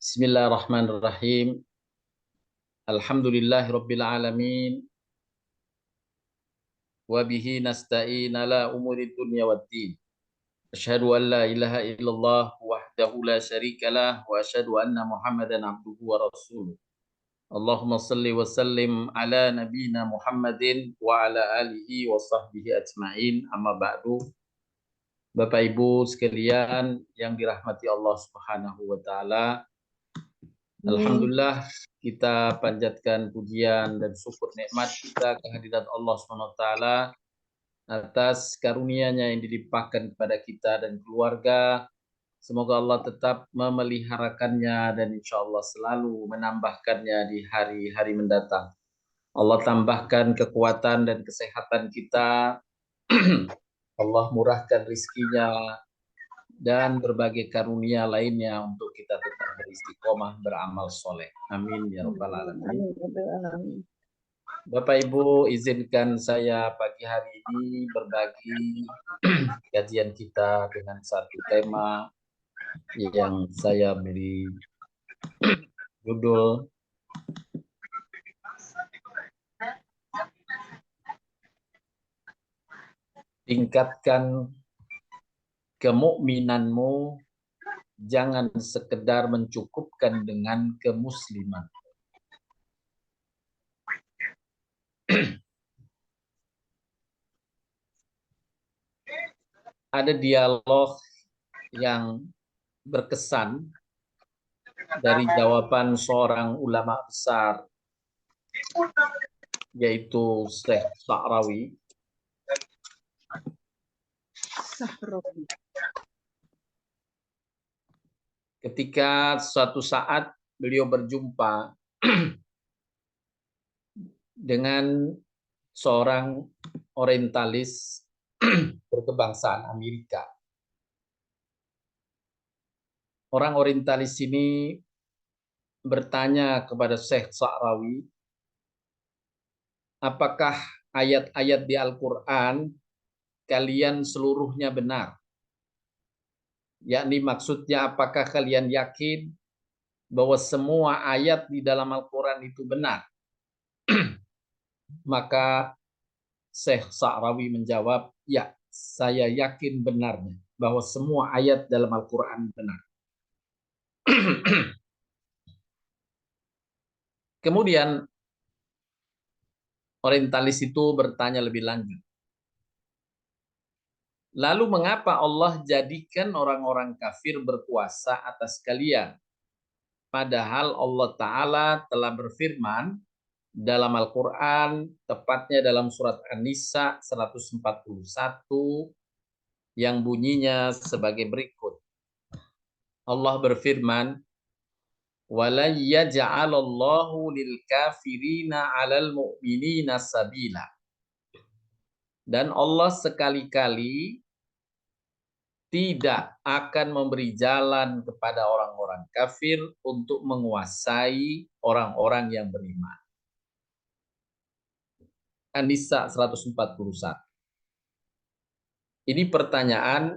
Bismillahirrahmanirrahim. Alhamdulillahirabbil alamin wa bihi nasta'in ala umuri dunya waddin. Asyhadu an la ilaha illallah wahdahu la syarikalah wa asyhadu anna Muhammadan abduhu wa rasuluh. Allahumma salli wa sallim ala nabiyyina Muhammadin wa ala alihi wa sahbihi ajmain. Amma ba'du. Bapak Ibu sekalian yang dirahmati Allah Subhanahu wa taala, alhamdulillah kita panjatkan pujian dan syukur nikmat kita kehadirat Allah SWT atas karunia-Nya yang dilimpahkan kepada kita dan keluarga. Semoga Allah tetap memeliharakannya dan insya Allah selalu menambahkannya di hari-hari mendatang. Allah tambahkan kekuatan dan kesehatan kita. Allah murahkan rizkinya dan berbagai karunia lainnya untuk kita tetap beristiqomah beramal soleh. Amin ya rabbal alamin. Bapak Ibu, izinkan saya pagi hari ini berbagi kajian kita dengan satu tema yang saya beri judul tingkatkan kemukminanmu, jangan sekedar mencukupkan dengan kemusliman. Ada dialog yang berkesan dari jawaban seorang ulama besar, yaitu Syekh Sa'rawi. Ketika suatu saat beliau berjumpa dengan seorang orientalis berkebangsaan Amerika. Orang orientalis ini bertanya kepada Syekh Sa'rawi, apakah ayat-ayat di Al-Quran kalian seluruhnya benar? Yakni maksudnya apakah kalian yakin bahwa semua ayat di dalam Al-Quran itu benar? Maka Syekh Sa'rawi menjawab, ya, saya yakin benarnya bahwa semua ayat dalam Al-Quran benar. Kemudian orientalis itu bertanya lebih lanjut. Lalu mengapa Allah jadikan orang-orang kafir berkuasa atas kalian? Padahal Allah Ta'ala telah berfirman dalam Al-Quran, tepatnya dalam surat An-Nisa 141, yang bunyinya sebagai berikut. Allah berfirman, وَلَنْ يَجْعَلَ اللَّهُ لِلْكَافِرِينَ عَلَى الْمُؤْمِنِينَ سَبِيلًا. Dan Allah sekali-kali tidak akan memberi jalan kepada orang-orang kafir untuk menguasai orang-orang yang beriman. An-Nisa 141. Ini pertanyaan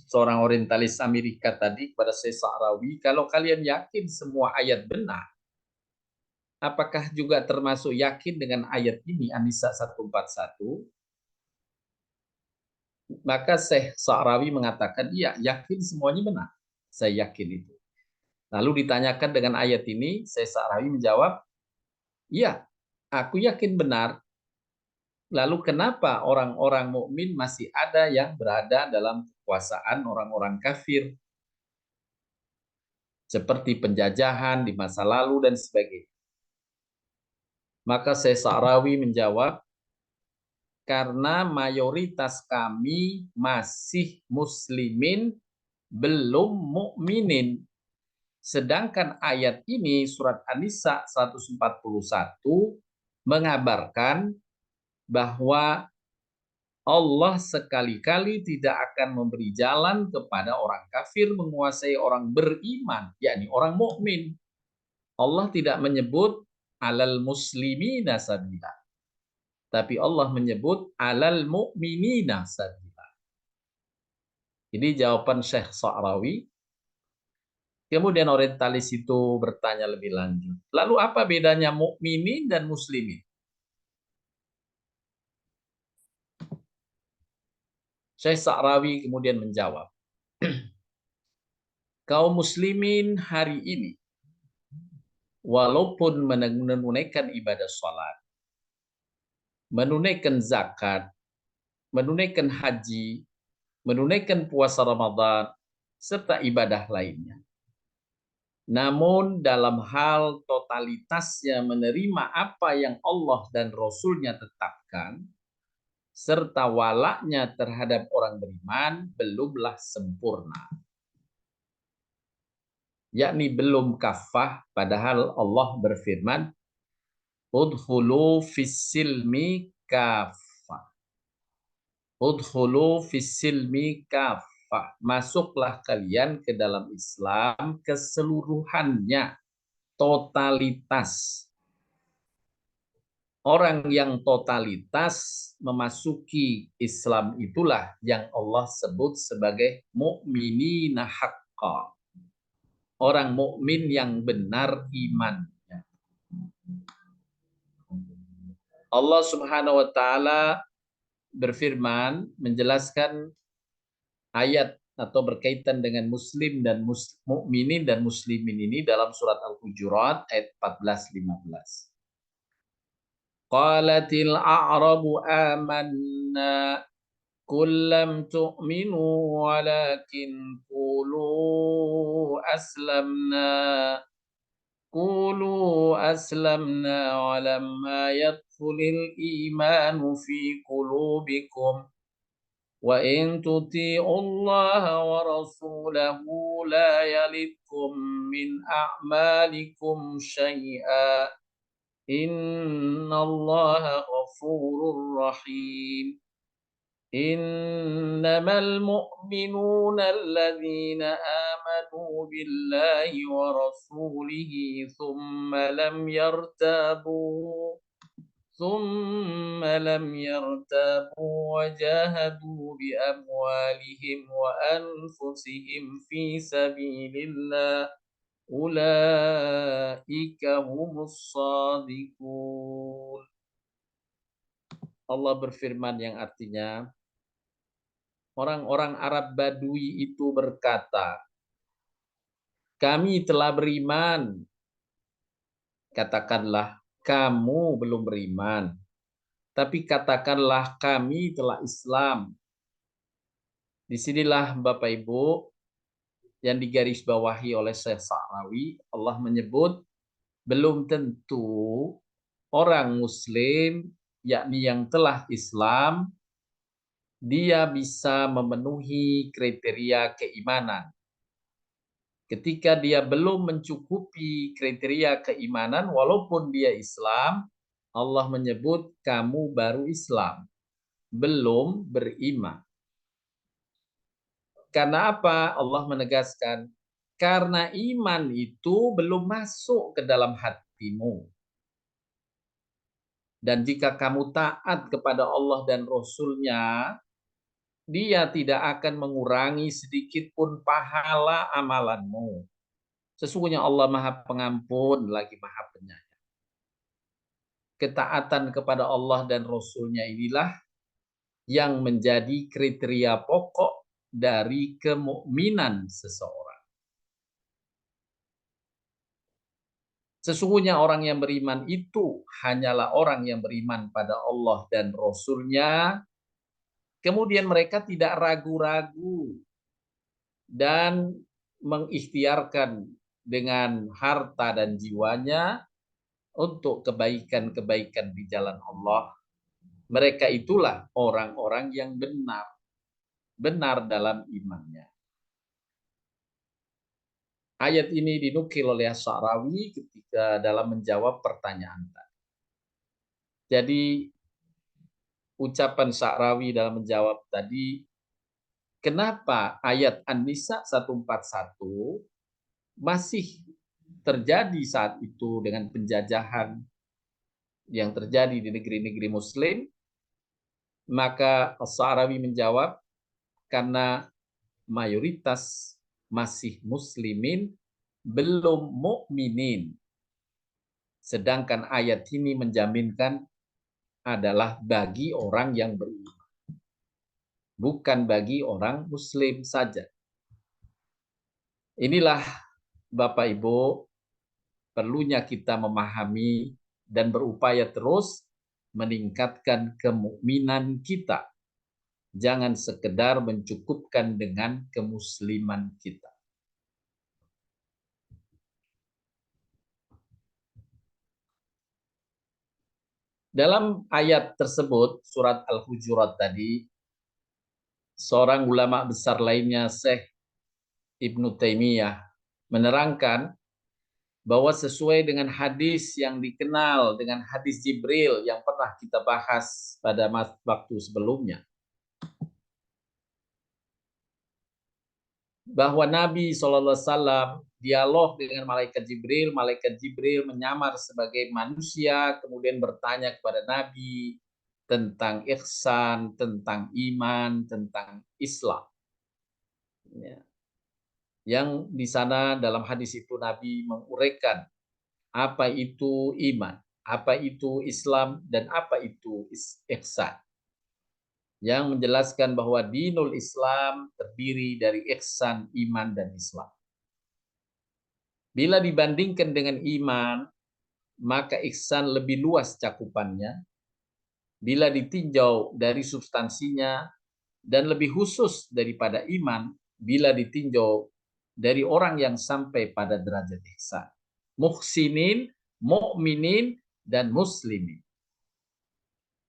seorang orientalis Amerika tadi kepada Syekh Sa'rawi, kalau kalian yakin semua ayat benar, apakah juga termasuk yakin dengan ayat ini, An-Nisa 141? Maka Syekh Sa'rawi mengatakan, iya, yakin semuanya benar. Saya yakin itu. Lalu ditanyakan dengan ayat ini, Syekh Sa'rawi menjawab, iya, aku yakin benar. Lalu kenapa orang-orang mukmin masih ada yang berada dalam kekuasaan orang-orang kafir? Seperti penjajahan di masa lalu dan sebagainya. Maka Syekh Sa'rawi menjawab, karena mayoritas kami masih muslimin, belum mukminin. Sedangkan ayat ini surat An-Nisa 141 mengabarkan bahwa Allah sekali-kali tidak akan memberi jalan kepada orang kafir menguasai orang beriman, yakni orang mukmin. Allah tidak menyebut alal muslimina sabila, tapi Allah menyebut alal mu'minina sabila. Ini jawaban Syekh Sa'rawi. Kemudian orientalis itu bertanya lebih lanjut, lalu apa bedanya mukminin dan muslimin? Syekh Sa'rawi kemudian menjawab, kaum muslimin hari ini walaupun menunaikan ibadah salat, menunaikan zakat, menunaikan haji, menunaikan puasa Ramadan, serta ibadah lainnya. Namun dalam hal totalitasnya menerima apa yang Allah dan Rasul-Nya tetapkan, serta walaknya terhadap orang beriman, belumlah sempurna. Yakni belum kafah, padahal Allah berfirman, Udhulu fis-silmi kafah. Udhulu fis-silmi kafah. Masuklah kalian ke dalam Islam keseluruhannya, totalitas. Orang yang totalitas memasuki Islam itulah yang Allah sebut sebagai mukminina haqqa. Orang mukmin yang benar imannya. Allah Subhanahu wa taala berfirman menjelaskan ayat atau berkaitan dengan muslim dan mukminin dan muslimin ini dalam surat Al-Hujurat ayat 14-15. Qalatil a'rabu amanna قل لم تؤمنوا ولكن قولوا أسلمنا ولما يدخل الإيمان في قلوبكم وإن تطيعوا الله ورسوله لا يلدكم من أعمالكم شيئا إن الله غفور رحيم إنما المؤمنون الذين آمنوا بالله ورسوله ثم لم يرتابوا وجاهدوا بأموالهم وأنفسهم في سبيل الله أولئك هم الصادقون. Allah berfirman yang artinya, orang-orang Arab Badui itu berkata, kami telah beriman. Katakanlah, kamu belum beriman. Tapi katakanlah, kami telah Islam. Disinilah Bapak Ibu yang digarisbawahi oleh Syekh Sa'rawi, Allah menyebut belum tentu orang Muslim, yakni yang telah Islam, dia bisa memenuhi kriteria keimanan. Ketika dia belum mencukupi kriteria keimanan, walaupun dia Islam, Allah menyebut kamu baru Islam, belum beriman. Karena apa? Allah menegaskan, karena iman itu belum masuk ke dalam hatimu. Dan jika kamu taat kepada Allah dan Rasul-Nya, dia tidak akan mengurangi sedikit pun pahala amalanmu. Sesungguhnya Allah Maha Pengampun lagi Maha Penyayang. Ketaatan kepada Allah dan Rasul-Nya inilah yang menjadi kriteria pokok dari kemukminan seseorang. Sesungguhnya orang yang beriman itu hanyalah orang yang beriman pada Allah dan Rasul-Nya, kemudian mereka tidak ragu-ragu dan mengikhtiarkan dengan harta dan jiwanya untuk kebaikan-kebaikan di jalan Allah. Mereka itulah orang-orang yang benar dalam imannya. Ayat ini dinukil oleh Sa'rawi ketika dalam menjawab pertanyaan tadi. Jadi ucapan Sa'rawi dalam menjawab tadi, kenapa ayat An-Nisa 141 masih terjadi saat itu dengan penjajahan yang terjadi di negeri-negeri Muslim? Maka Sa'rawi menjawab, karena mayoritas masih muslimin belum mukminin. Sedangkan ayat ini menjaminkan adalah bagi orang yang beriman, bukan bagi orang muslim saja. Inilah Bapak Ibu, perlunya kita memahami dan berupaya terus meningkatkan kemukminan kita. Jangan sekedar mencukupkan dengan kemusliman kita. Dalam ayat tersebut, surat Al-Hujurat tadi, seorang ulama besar lainnya, Syekh Ibnu Taimiyah, menerangkan bahwa sesuai dengan hadis yang dikenal dengan hadis Jibril yang pernah kita bahas pada waktu sebelumnya, bahwa Nabi SAW dialog dengan malaikat Jibril menyamar sebagai manusia, kemudian bertanya kepada Nabi tentang ihsan, tentang iman, tentang Islam. Ya. Yang di sana dalam hadis itu Nabi menguraikan apa itu iman, apa itu Islam, dan apa itu ihsan. Yang menjelaskan bahwa dinul Islam terdiri dari ihsan, iman, dan Islam. Bila dibandingkan dengan iman, maka ihsan lebih luas cakupannya. Bila ditinjau dari substansinya, dan lebih khusus daripada iman, bila ditinjau dari orang yang sampai pada derajat ihsan. Muhsinin, mu'minin, dan muslimin.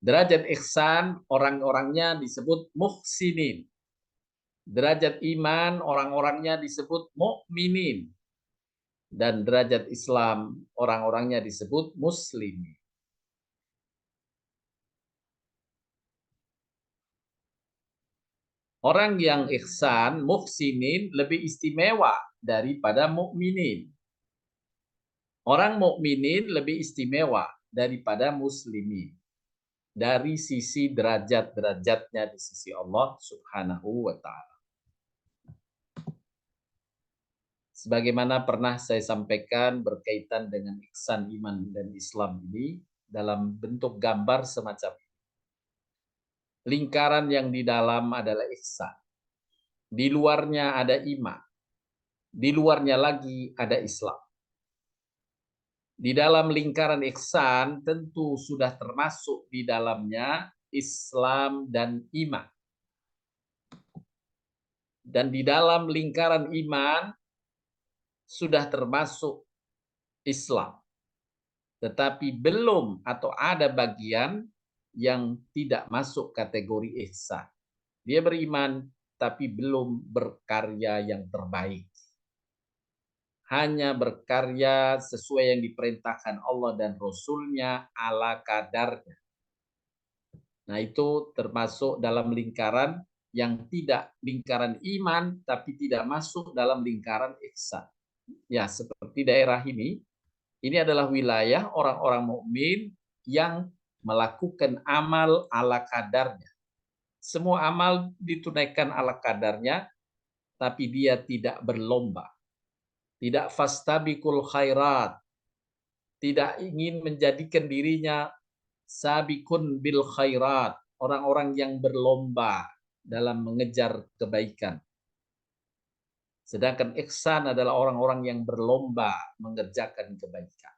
Derajat ihsan orang-orangnya disebut muhsinin. Derajat iman orang-orangnya disebut mu'minin. Dan derajat Islam orang-orangnya disebut muslimin. Orang yang ihsan, muhsinin, lebih istimewa daripada mukminin. Orang mukminin lebih istimewa daripada muslimin. Dari sisi derajat-derajatnya di sisi Allah Subhanahu wa Ta'ala. Sebagaimana pernah saya sampaikan berkaitan dengan ihsan iman dan Islam ini dalam bentuk gambar semacam ini. Lingkaran yang di dalam adalah ihsan. Di luarnya ada iman. Di luarnya lagi ada Islam. Di dalam lingkaran ihsan tentu sudah termasuk di dalamnya Islam dan iman. Dan di dalam lingkaran iman sudah termasuk Islam. Tetapi belum atau ada bagian yang tidak masuk kategori ihsan. Dia beriman tapi belum berkarya yang terbaik. Hanya berkarya sesuai yang diperintahkan Allah dan Rasul-Nya ala kadarnya. Nah, itu termasuk dalam lingkaran yang tidak lingkaran iman tapi tidak masuk dalam lingkaran ihsan. Ya, seperti daerah ini adalah wilayah orang-orang mukmin yang melakukan amal ala kadarnya. Semua amal ditunaikan ala kadarnya, tapi dia tidak berlomba. Tidak fastabiqul khairat. Tidak ingin menjadikan dirinya sabiqun bil khairat. Orang-orang yang berlomba dalam mengejar kebaikan. Sedangkan ihsan adalah orang-orang yang berlomba mengerjakan kebaikan.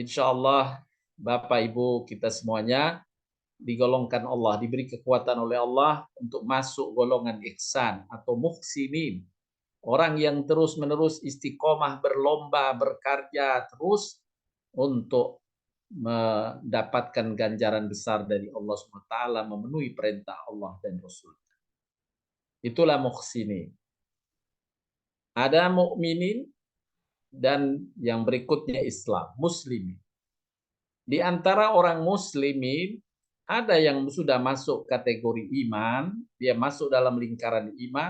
Insya Allah Bapak Ibu kita semuanya digolongkan Allah, diberi kekuatan oleh Allah untuk masuk golongan ihsan atau muhsinin. Orang yang terus-menerus istiqomah, berlomba, berkarya terus untuk mendapatkan ganjaran besar dari Allah SWT, memenuhi perintah Allah dan Rasul. Itulah muhsinin. Ada mukminin dan yang berikutnya Islam, muslimin. Di antara orang muslimin ada yang sudah masuk kategori iman, dia masuk dalam lingkaran iman,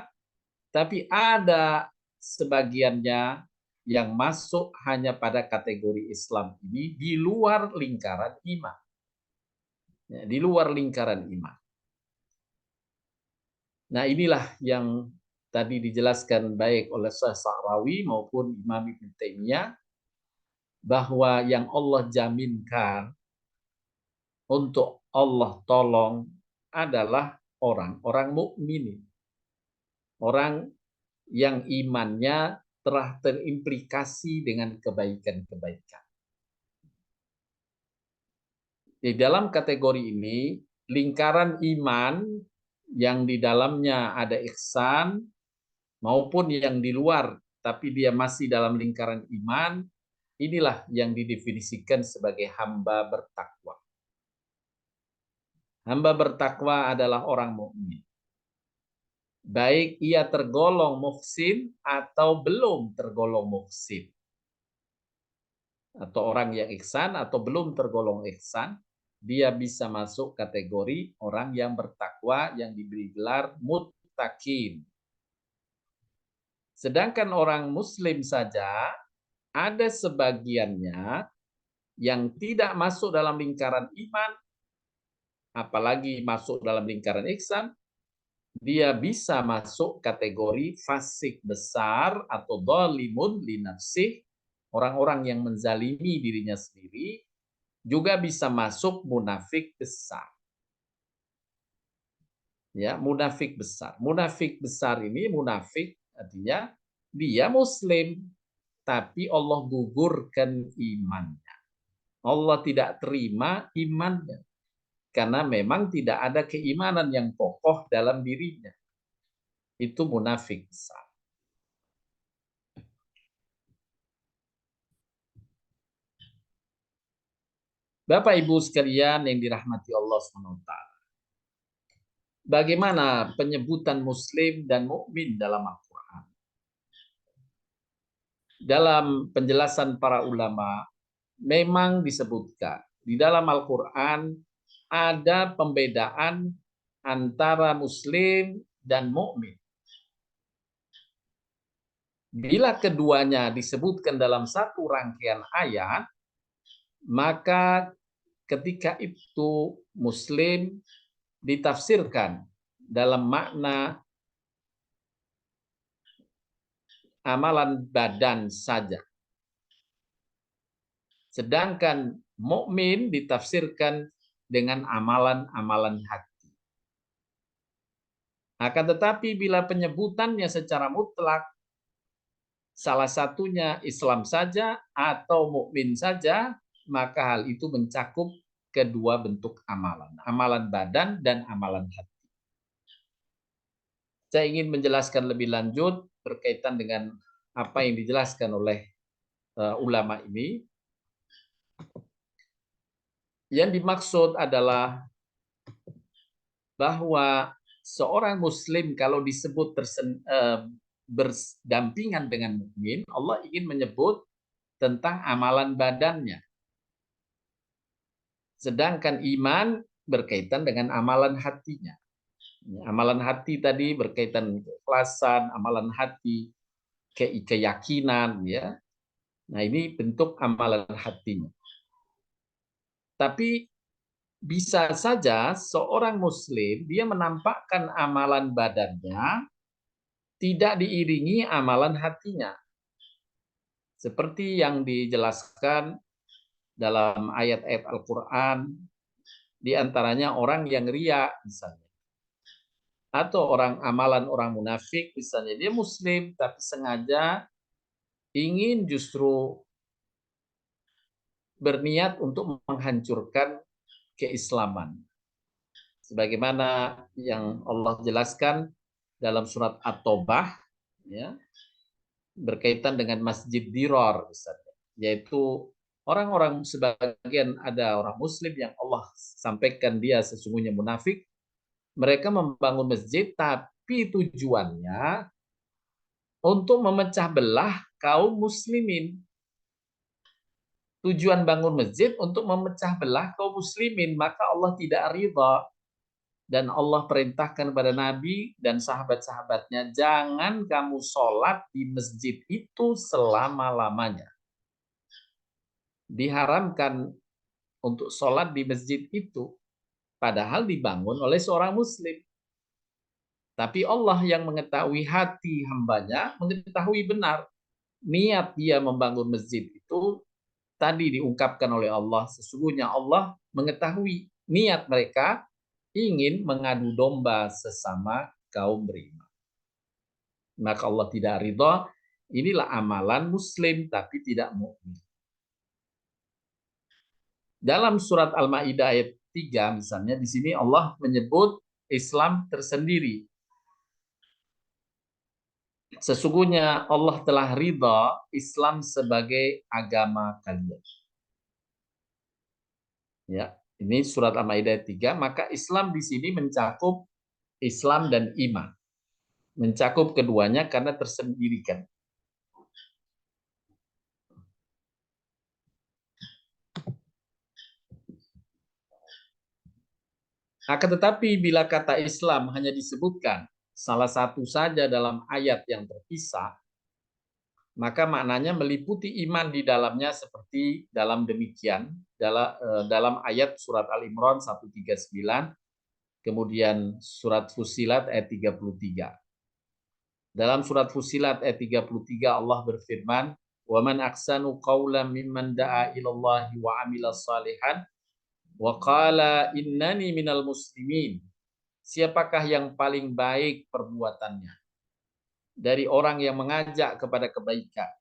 tapi ada sebagiannya yang masuk hanya pada kategori Islam ini di luar lingkaran iman. Ya, di luar lingkaran iman. Nah, inilah yang tadi dijelaskan baik oleh Syekh Sa'rawi maupun Imam Ibnu Taimiyah, bahwa yang Allah jaminkan untuk Allah tolong adalah orang-orang mukmin, orang yang imannya telah terimplikasi dengan kebaikan-kebaikan. Di dalam kategori ini, lingkaran iman yang di dalamnya ada ihsan maupun yang di luar tapi dia masih dalam lingkaran iman, inilah yang didefinisikan sebagai hamba bertakwa. Hamba bertakwa adalah orang mukmin. Baik ia tergolong muhsin atau belum tergolong muhsin. Atau orang yang ihsan atau belum tergolong ihsan, dia bisa masuk kategori orang yang bertakwa yang diberi gelar muttaqin. Sedangkan orang muslim saja ada sebagiannya yang tidak masuk dalam lingkaran iman, apalagi masuk dalam lingkaran ihsan, dia bisa masuk kategori fasik besar atau dhalimun li nafsih, orang-orang yang menzalimi dirinya sendiri, juga bisa masuk munafik besar. Ya, munafik besar. Munafik besar ini munafik artinya dia muslim tapi Allah gugurkan imannya. Allah tidak terima imannya karena memang tidak ada keimanan yang kokoh dalam dirinya. Itu munafik besar. Bapak Ibu sekalian yang dirahmati Allah SWT. Bagaimana penyebutan muslim dan mukmin dalam Al-Quran? Dalam penjelasan para ulama, memang disebutkan di dalam Al-Quran ada pembedaan antara muslim dan mukmin. Bila keduanya disebutkan dalam satu rangkaian ayat, maka ketika itu muslim ditafsirkan dalam makna amalan badan saja. Sedangkan mukmin ditafsirkan dengan amalan-amalan hati. Akan tetapi bila penyebutannya secara mutlak, salah satunya Islam saja atau mukmin saja, maka hal itu mencakup kedua bentuk amalan, amalan badan dan amalan hati. Saya ingin menjelaskan lebih lanjut berkaitan dengan apa yang dijelaskan oleh ulama ini. Yang dimaksud adalah bahwa seorang muslim kalau disebut berdampingan dengan mukmin, Allah ingin menyebut tentang amalan badannya. Sedangkan iman berkaitan dengan amalan hatinya. Amalan hati tadi berkaitan keikhlasan, amalan hati keyakinan, ya. Nah, ini bentuk amalan hatinya. Tapi bisa saja seorang muslim dia menampakkan amalan badannya tidak diiringi amalan hatinya. Seperti yang dijelaskan dalam ayat-ayat Al-Quran, di antaranya orang yang ria misalnya. Atau amalan orang munafik misalnya, dia muslim tapi sengaja ingin justru berniat untuk menghancurkan keislaman. Sebagaimana yang Allah jelaskan dalam surat At-Taubah, ya, berkaitan dengan Masjid Dirar misalnya, yaitu orang-orang sebagian ada orang muslim yang Allah sampaikan dia sesungguhnya munafik, mereka membangun masjid tapi tujuannya untuk memecah belah kaum muslimin. Tujuan bangun masjid untuk memecah belah kaum muslimin, maka Allah tidak ridha. Dan Allah perintahkan kepada Nabi dan sahabat-sahabatnya, jangan kamu sholat di masjid itu selama-lamanya. Diharamkan untuk sholat di masjid itu, padahal dibangun oleh seorang muslim. Tapi Allah yang mengetahui hati hambanya, mengetahui benar niat dia membangun masjid itu tadi diungkapkan oleh Allah. Sesungguhnya Allah mengetahui niat mereka ingin mengadu domba sesama kaum beriman. Maka Allah tidak ridha. Inilah amalan muslim tapi tidak mukmin. Dalam surat Al-Maidah ayat 3 misalnya di sini Allah menyebut Islam tersendiri. Sesungguhnya Allah telah ridha Islam sebagai agama kalian. Ya, ini surat Al-Maidah 3, maka Islam di sini mencakup Islam dan iman. Mencakup keduanya karena tersendirikan. Akan tetapi bila kata Islam hanya disebutkan salah satu saja dalam ayat yang terpisah, maka maknanya meliputi iman di dalamnya seperti dalam demikian dalam ayat surat Al-Imran 139, kemudian surat Fussilat ayat 33. Dalam surat Fussilat ayat 33 Allah berfirman, "Wa man ahsanu qawlan mimman da'a ilallahi wa 'amila shalihan wa qala innani minal muslimin." Siapakah yang paling baik perbuatannya dari orang yang mengajak kepada kebaikan,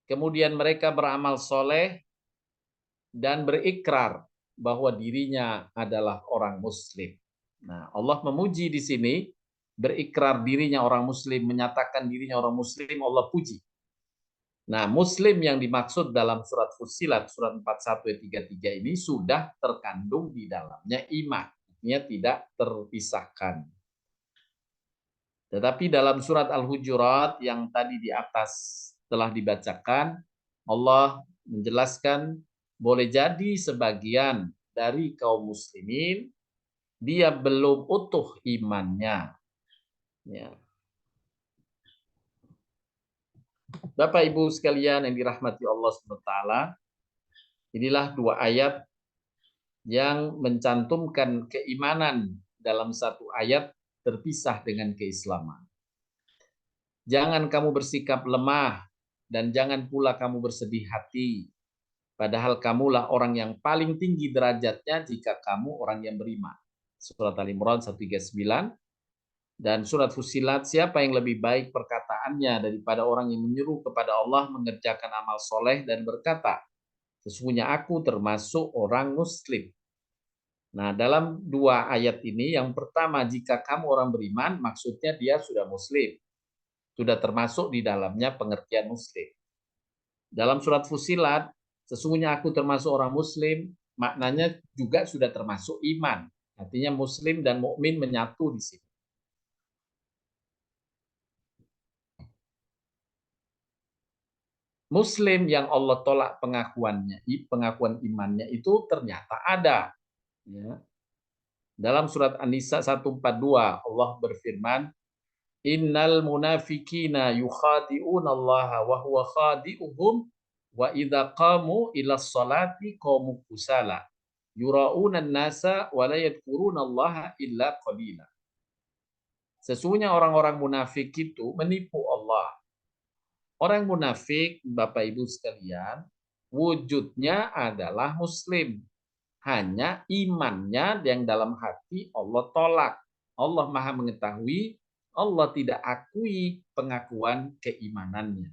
kemudian mereka beramal soleh dan berikrar bahwa dirinya adalah orang muslim. Nah, Allah memuji di sini, berikrar dirinya orang muslim, menyatakan dirinya orang muslim, Allah puji. Nah, muslim yang dimaksud dalam surat Fussilat, surat 41 ayat 33 ini sudah terkandung di dalamnya iman. Artinya tidak terpisahkan. Tetapi dalam surat Al-Hujurat yang tadi di atas telah dibacakan, Allah menjelaskan boleh jadi sebagian dari kaum muslimin dia belum utuh imannya. Ya. Bapak Ibu sekalian yang dirahmati Allah SWT, inilah dua ayat yang mencantumkan keimanan dalam satu ayat terpisah dengan keislaman. Jangan kamu bersikap lemah dan jangan pula kamu bersedih hati. Padahal kamulah orang yang paling tinggi derajatnya jika kamu orang yang beriman. Surat Al-Imran 139 dan surat Fussilat, siapa yang lebih baik perkataannya daripada orang yang menyeru kepada Allah mengerjakan amal soleh dan berkata, sesungguhnya aku termasuk orang muslim. Nah, dalam dua ayat ini, yang pertama jika kamu orang beriman, maksudnya dia sudah muslim. Sudah termasuk di dalamnya pengertian muslim. Dalam surat Fussilat, sesungguhnya aku termasuk orang muslim, maknanya juga sudah termasuk iman. Artinya muslim dan mukmin menyatu di sini. Muslim yang Allah tolak pengakuannya, pengakuan imannya itu ternyata ada. Ya. Dalam surat An-Nisa 142 Allah berfirman, Innal munafikina yukhadi'una Allah wa huwa khadi'uhum wa idza qamu ila sholati qamu kusala yura'una an-nasa wa la yadhkuruna Allah illa qalila. Sesungguhnya orang-orang munafik itu menipu Allah. Orang munafik, Bapak Ibu sekalian, wujudnya adalah muslim. Hanya imannya yang dalam hati Allah tolak. Allah Maha mengetahui, Allah tidak akui pengakuan keimanannya.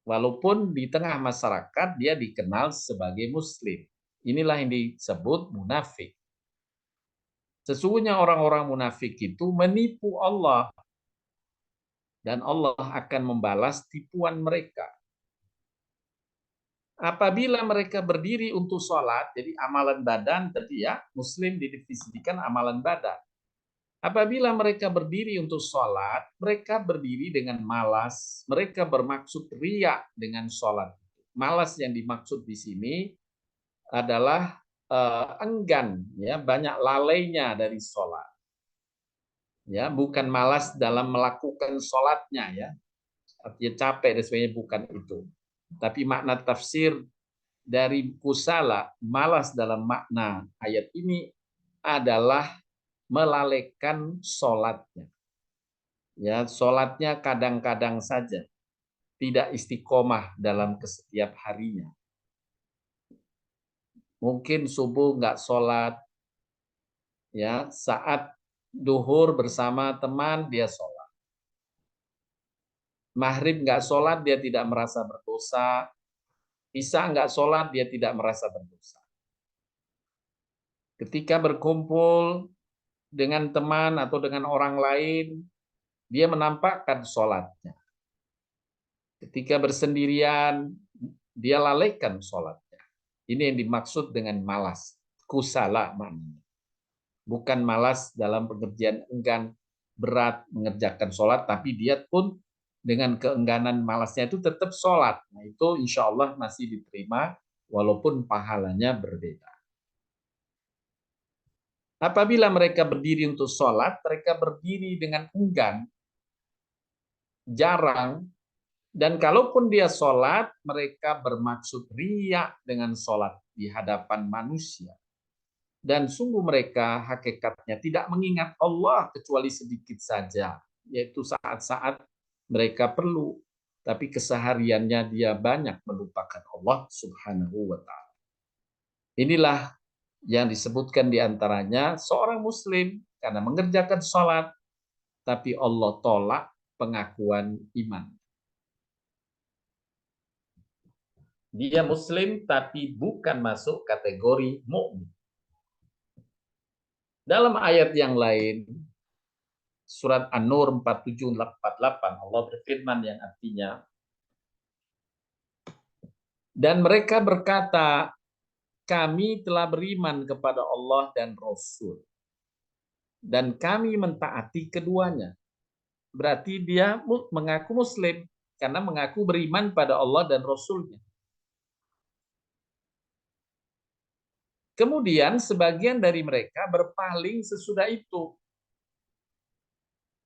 Walaupun di tengah masyarakat dia dikenal sebagai muslim. Inilah yang disebut munafik. Sesungguhnya orang-orang munafik itu menipu Allah. Dan Allah akan membalas tipuan mereka. Apabila mereka berdiri untuk sholat, jadi amalan badan tadi ya, muslim didefinisikan amalan badan. Apabila mereka berdiri untuk sholat, mereka berdiri dengan malas. Mereka bermaksud riya dengan sholat. Malas yang dimaksud di sini adalah enggan, ya, banyak lalainya dari sholat. Ya, bukan malas dalam melakukan sholatnya, ya, artinya capek dan sebagainya, bukan itu. Tapi makna tafsir dari kusala, malas dalam makna ayat ini adalah melalaikan sholatnya. Ya, sholatnya kadang-kadang saja, tidak istiqomah dalam setiap harinya. Mungkin subuh nggak sholat, ya saat duhur bersama teman dia sholat. Maghrib nggak sholat dia tidak merasa berdosa. Isya nggak sholat dia tidak merasa berdosa. Ketika berkumpul dengan teman atau dengan orang lain, dia menampakkan sholatnya. Ketika bersendirian, dia lalaikan sholatnya. Ini yang dimaksud dengan malas. Kusala maknanya. Bukan malas dalam pengerjaan enggan berat mengerjakan sholat, tapi dia pun dengan keengganan malasnya itu tetap sholat. Nah itu insya Allah masih diterima walaupun pahalanya berbeda. Apabila mereka berdiri untuk sholat, mereka berdiri dengan enggan, jarang, dan kalaupun dia sholat, mereka bermaksud riya dengan sholat di hadapan manusia. Dan sungguh mereka hakikatnya tidak mengingat Allah kecuali sedikit saja, yaitu saat-saat mereka perlu. Tapi kesehariannya dia banyak melupakan Allah Subhanahu wa Ta'ala. Inilah yang disebutkan diantaranya seorang Muslim karena mengerjakan sholat, tapi Allah tolak pengakuan iman. Dia Muslim tapi bukan masuk kategori mukmin. Dalam ayat yang lain, surat An-Nur 47-48, Allah berfirman yang artinya, dan mereka berkata, kami telah beriman kepada Allah dan Rasul, dan kami mentaati keduanya. Berarti dia mengaku Muslim, karena mengaku beriman pada Allah dan Rasulnya. Kemudian sebagian dari mereka berpaling sesudah itu.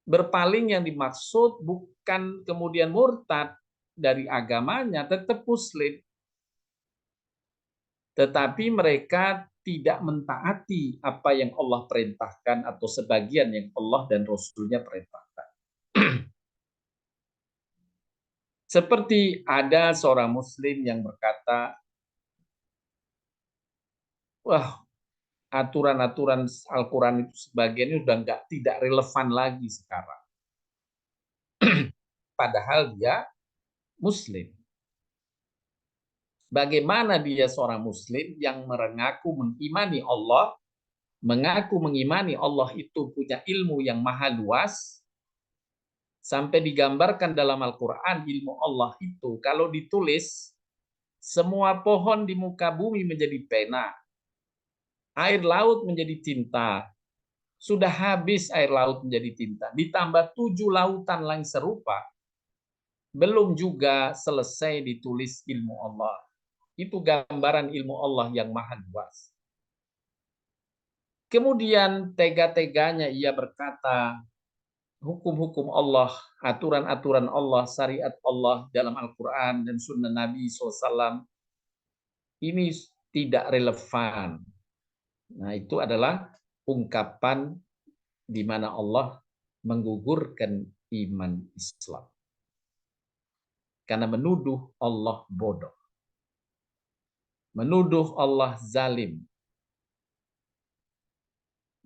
Berpaling yang dimaksud bukan kemudian murtad dari agamanya, tetap Muslim. Tetapi mereka tidak mentaati apa yang Allah perintahkan atau sebagian yang Allah dan Rasulnya perintahkan. Seperti ada seorang Muslim yang berkata, wah aturan-aturan Al-Quran itu sebagiannya sudah tidak relevan lagi sekarang. Padahal dia Muslim. Bagaimana dia seorang Muslim yang mengaku mengimani Allah itu punya ilmu yang maha luas, sampai digambarkan dalam Al-Quran ilmu Allah itu kalau ditulis, semua pohon di muka bumi menjadi pena, air laut menjadi tinta, sudah habis air laut menjadi tinta, ditambah 7 lautan lain serupa, belum juga selesai ditulis ilmu Allah. Itu gambaran ilmu Allah yang maha luas. Kemudian tega-teganya ia berkata, hukum-hukum Allah, aturan-aturan Allah, syariat Allah dalam Al-Quran dan Sunnah Nabi SAW ini tidak relevan. Nah itu adalah ungkapan di mana Allah menggugurkan iman Islam. Karena menuduh Allah bodoh. Menuduh Allah zalim.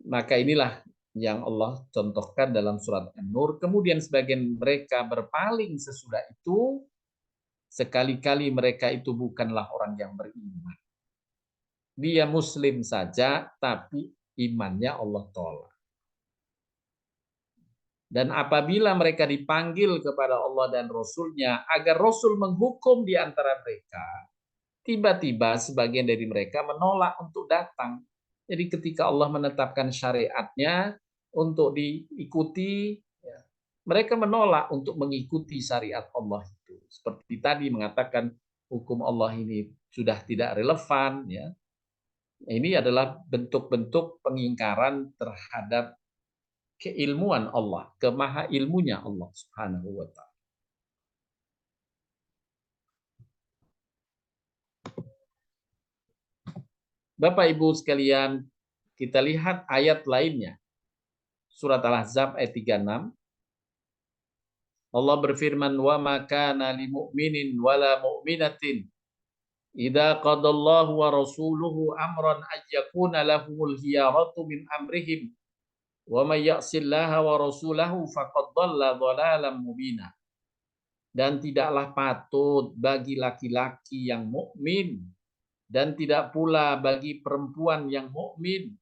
Maka inilah yang Allah contohkan dalam surat An-Nur. Kemudian sebagian mereka berpaling sesudah itu, sekali-kali mereka itu bukanlah orang yang beriman. Dia Muslim saja, tapi imannya Allah tolak. Dan apabila mereka dipanggil kepada Allah dan Rasul-Nya agar Rasul menghukum di antara mereka, tiba-tiba sebagian dari mereka menolak untuk datang. Jadi ketika Allah menetapkan syariatnya untuk diikuti, ya, mereka menolak untuk mengikuti syariat Allah itu. Seperti tadi mengatakan hukum Allah ini sudah tidak relevan, ya. Ini adalah bentuk-bentuk pengingkaran terhadap keilmuan Allah, kemaha ilmunya Allah Subhanahu wa Ta'ala. Bapak Ibu sekalian, kita lihat ayat lainnya. surat Al-Ahzab ayat 36. Allah berfirman, "Wa ma kana lil mu'minin wala mu'minatin idza qadallahu wa rasuluhu amran ay yakuna lahumul khiyaratu min amrihim wa may ya'sillaha wa rasulahu faqad dhalla dhalalan mubina." Dan tidaklah patut bagi laki-laki yang mukmin dan tidak pula bagi perempuan yang mukmin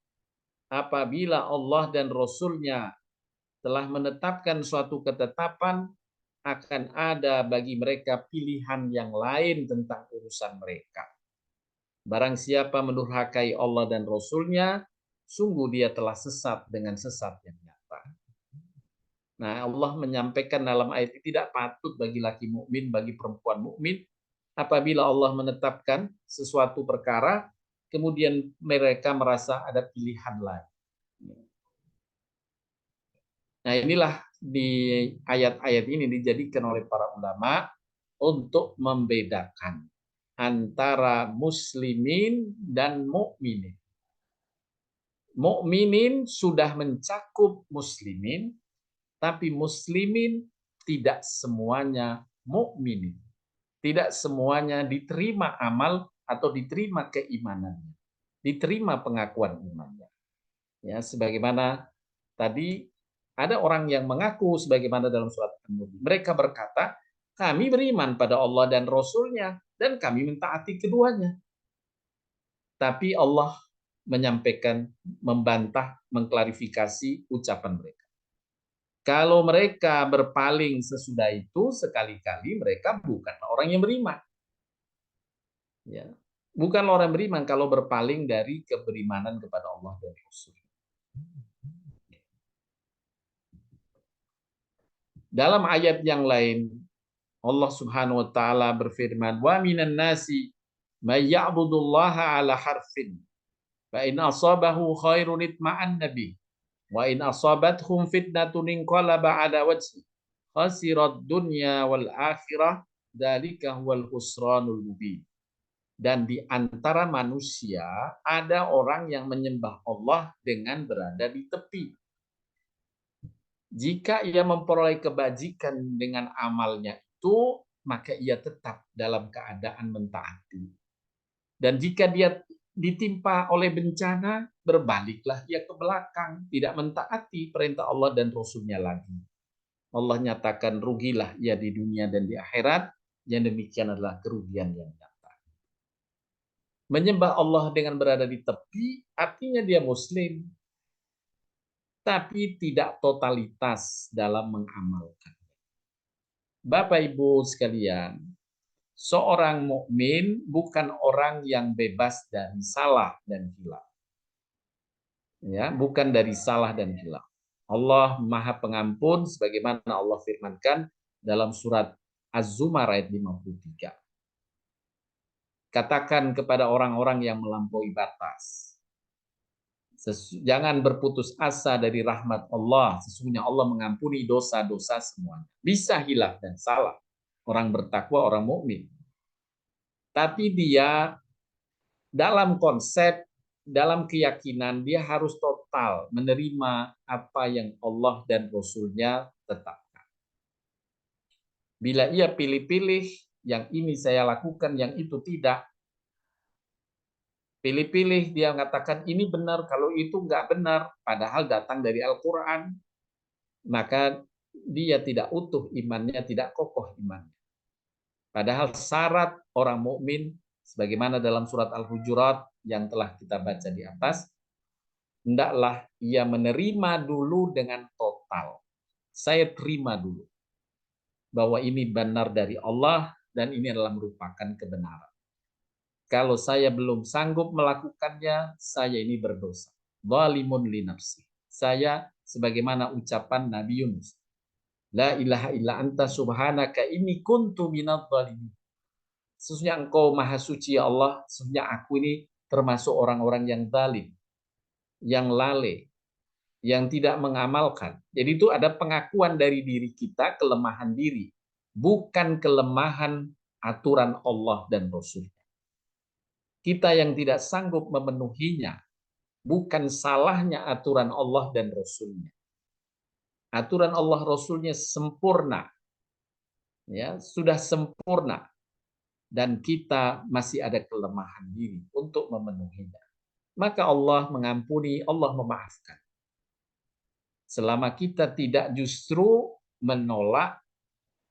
apabila Allah dan Rasul-Nya telah menetapkan suatu ketetapan, akan ada bagi mereka pilihan yang lain tentang urusan mereka. Barang siapa mendurhakai Allah dan Rasul-Nya, sungguh dia telah sesat dengan sesat yang nyata. Nah, Allah menyampaikan dalam ayat ini tidak patut bagi laki mukmin, bagi perempuan mukmin, apabila Allah menetapkan sesuatu perkara, kemudian mereka merasa ada pilihan lain. Nah, inilah di ayat-ayat ini dijadikan oleh para ulama untuk membedakan antara muslimin dan mukminin. Mukminin sudah mencakup muslimin, tapi muslimin tidak semuanya mukminin. Tidak semuanya diterima amal atau diterima keimanannya, diterima pengakuan imannya. Ya, sebagaimana tadi ada orang yang mengaku sebagaimana dalam surat An-Nur. Mereka berkata, kami beriman pada Allah dan Rasul-Nya dan kami mentaati keduanya. Tapi Allah menyampaikan, membantah, mengklarifikasi ucapan mereka. Kalau mereka berpaling sesudah itu, sekali-kali mereka bukan orang yang beriman. Ya. Bukan orang beriman kalau berpaling dari keberimanan kepada Allah dan Rasul. Dalam ayat yang lain, Allah Subhanahu wa taala berfirman, "Wa minan nasi may ya'budullaha 'ala harfin, fa in asabahu khairun itma'anna bih, wa in asabathum fitnatun inqalaba 'ala wajhi, khasirat dunya wal akhirah, dzalika huwal khusranul mubin." Dan di antara manusia ada orang yang menyembah Allah dengan berada di tepi. Jika ia memperoleh kebajikan dengan amalnya itu, maka ia tetap dalam keadaan mentaati. Dan jika dia ditimpa oleh bencana, berbaliklah ia ke belakang, tidak mentaati perintah Allah dan Rasul-Nya lagi. Allah nyatakan rugilah ia di dunia dan di akhirat, yang demikian adalah kerugian yang nyata. Menyembah Allah dengan berada di tepi, artinya dia muslim, tapi tidak totalitas dalam mengamalkan. Bapak Ibu sekalian, seorang mukmin bukan orang yang bebas dari salah dan hilaf. Ya, bukan dari salah dan hilaf. Allah Maha Pengampun sebagaimana Allah firmankan dalam surat Az-Zumar ayat 53. Katakan kepada orang-orang yang melampaui batas, jangan berputus asa dari rahmat Allah. Sesungguhnya Allah mengampuni dosa-dosa semuanya. Bisa hilaf dan salah. Orang bertakwa, orang mukmin. Tapi dia dalam konsep, dalam keyakinan, dia harus total menerima apa yang Allah dan Rasul-Nya tetapkan. Bila ia pilih-pilih, yang ini saya lakukan, yang itu tidak. Pilih-pilih, dia mengatakan ini benar, kalau itu nggak benar, padahal datang dari Al-Quran. Maka dia tidak utuh imannya, tidak kokoh imannya. Padahal syarat orang mukmin sebagaimana dalam surat Al-Hujurat yang telah kita baca di atas, hendaklah ia menerima dulu dengan total. Saya terima dulu bahwa ini benar dari Allah dan ini adalah merupakan kebenaran. Kalau saya belum sanggup melakukannya, saya ini berdosa. Zalimun li nafsi. Saya sebagaimana ucapan Nabi Yunus, la ilaha illa anta subhanaka inni kuntu minadh dhalimin. Sesungguhnya engkau maha suci ya Allah, sesungguhnya aku ini termasuk orang-orang yang zalim, yang lalai, yang tidak mengamalkan. Jadi itu ada pengakuan dari diri kita, kelemahan diri, bukan kelemahan aturan Allah dan Rasul. Kita yang tidak sanggup memenuhinya, bukan salahnya aturan Allah dan Rasul-Nya. Aturan Allah Rasulnya sempurna, ya sudah sempurna, dan kita masih ada kelemahan diri untuk memenuhinya. Maka Allah mengampuni, Allah memaafkan. Selama kita tidak justru menolak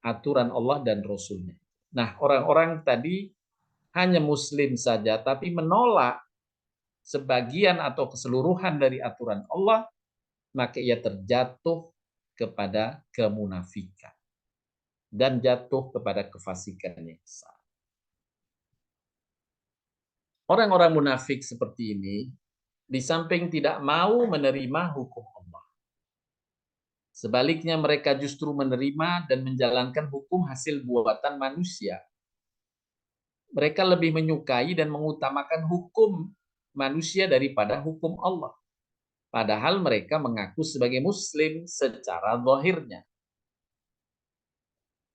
aturan Allah dan Rasulnya. Nah, orang-orang tadi hanya Muslim saja, tapi menolak sebagian atau keseluruhan dari aturan Allah, maka ia terjatuh kepada kemunafikan dan jatuh kepada kefasikan yang besar. Orang-orang munafik seperti ini, di samping tidak mau menerima hukum Allah, sebaliknya mereka justru menerima dan menjalankan hukum hasil buatan manusia. Mereka lebih menyukai dan mengutamakan hukum manusia daripada hukum Allah. Padahal mereka mengaku sebagai Muslim secara zahirnya.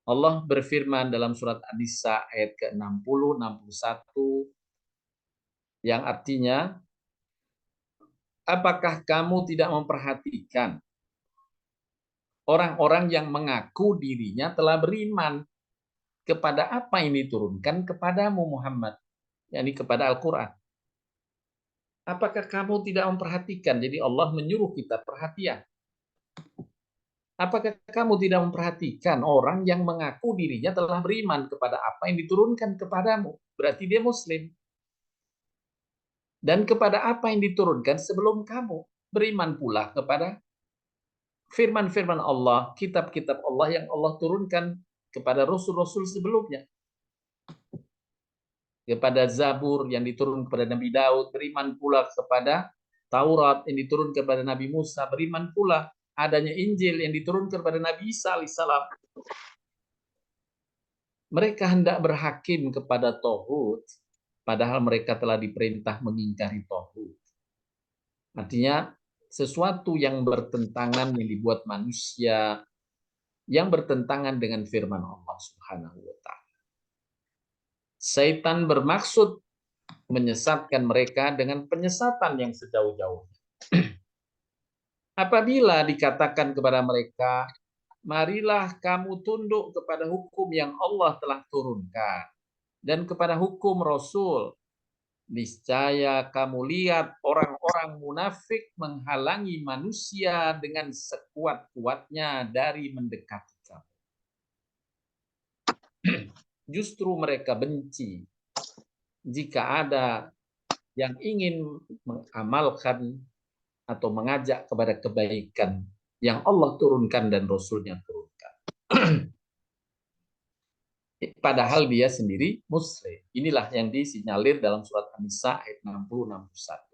Allah berfirman dalam surat An-Nisa ayat ke-60, 61, yang artinya, apakah kamu tidak memperhatikan orang-orang yang mengaku dirinya telah beriman kepada apa yang diturunkan kepadamu Muhammad, yakni kepada Al-Quran. Apakah kamu tidak memperhatikan? Jadi Allah menyuruh kita perhatian. Apakah kamu tidak memperhatikan orang yang mengaku dirinya telah beriman kepada apa yang diturunkan kepadamu? Berarti dia Muslim. Dan kepada apa yang diturunkan sebelum kamu. Beriman pula kepada firman-firman Allah, kitab-kitab Allah yang Allah turunkan kepada rasul-rasul sebelumnya. Kepada Zabur yang diturunkan kepada Nabi Daud, beriman pula kepada Taurat yang diturunkan kepada Nabi Musa, beriman pula adanya Injil yang diturunkan kepada Nabi Isa alaihissalam. Mereka hendak berhakim kepada Tauhid, padahal mereka telah diperintah mengingkari Tauhid. Artinya, sesuatu yang bertentangan yang dibuat manusia, yang bertentangan dengan firman Allah Subhanahu wa Ta'ala. Syaitan bermaksud menyesatkan mereka dengan penyesatan yang sejauh-jauhnya. Apabila dikatakan kepada mereka, marilah kamu tunduk kepada hukum yang Allah telah turunkan dan kepada hukum Rasul. Niscaya kamu lihat orang-orang munafik menghalangi manusia dengan sekuat-kuatnya dari mendekati kamu. Justru mereka benci jika ada yang ingin mengamalkan atau mengajak kepada kebaikan yang Allah turunkan dan Rasulnya turunkan. Padahal dia sendiri Muslim. Inilah yang disinyalir dalam surat An-Nisa ayat 60-61.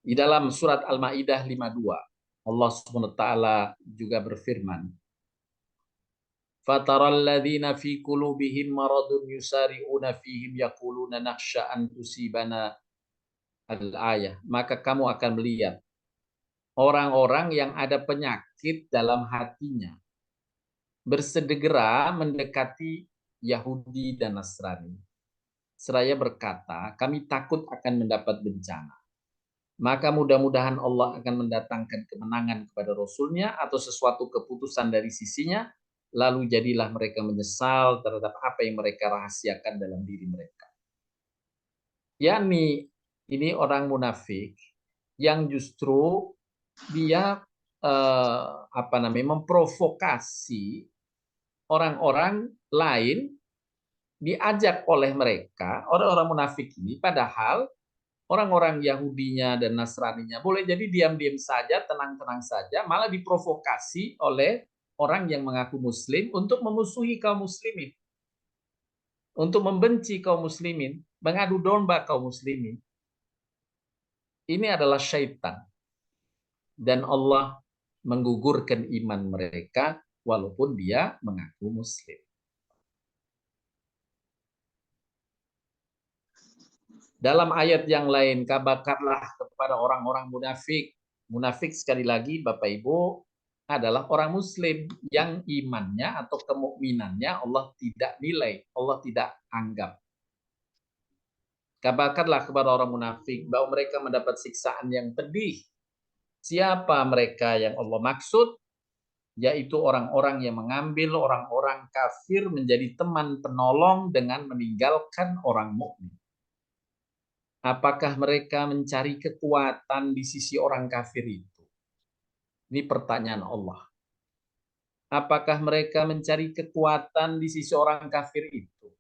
Di dalam surat Al-Maidah 52, Allah SWT juga berfirman, Fataral ladzina fi qulubihim maradun yusari'una fihim yaquluna nakhsha an tusibana al-ayah. Maka kamu akan melihat orang-orang yang ada penyakit dalam hatinya bersegera mendekati Yahudi dan Nasrani. Seraya berkata, kami takut akan mendapat bencana. Maka mudah-mudahan Allah akan mendatangkan kemenangan kepada Rasulnya atau sesuatu keputusan dari sisinya, lalu jadilah mereka menyesal terhadap apa yang mereka rahasiakan dalam diri mereka. Yani ini orang munafik yang justru dia memprovokasi orang-orang lain, diajak oleh mereka, orang-orang munafik ini, padahal orang-orang Yahudinya dan Nasraninya boleh jadi diam-diam saja, tenang-tenang saja, malah diprovokasi oleh orang yang mengaku Muslim untuk memusuhi kaum muslimin, untuk membenci kaum muslimin, mengadu domba kaum muslimin. Ini adalah syaitan. Dan Allah menggugurkan iman mereka walaupun dia mengaku Muslim. Dalam ayat yang lain, kabarkanlah kepada orang-orang munafik. Munafik sekali lagi Bapak Ibu adalah orang Muslim yang imannya atau kemukminannya Allah tidak nilai, Allah tidak anggap. Kabarkanlah kepada orang munafik bahwa mereka mendapat siksaan yang pedih. Siapa mereka yang Allah maksud? Yaitu orang-orang yang mengambil orang-orang kafir menjadi teman penolong dengan meninggalkan orang mukmin. Apakah mereka mencari kekuatan di sisi orang kafir itu? Ini pertanyaan Allah. Apakah mereka mencari kekuatan di sisi orang kafir itu?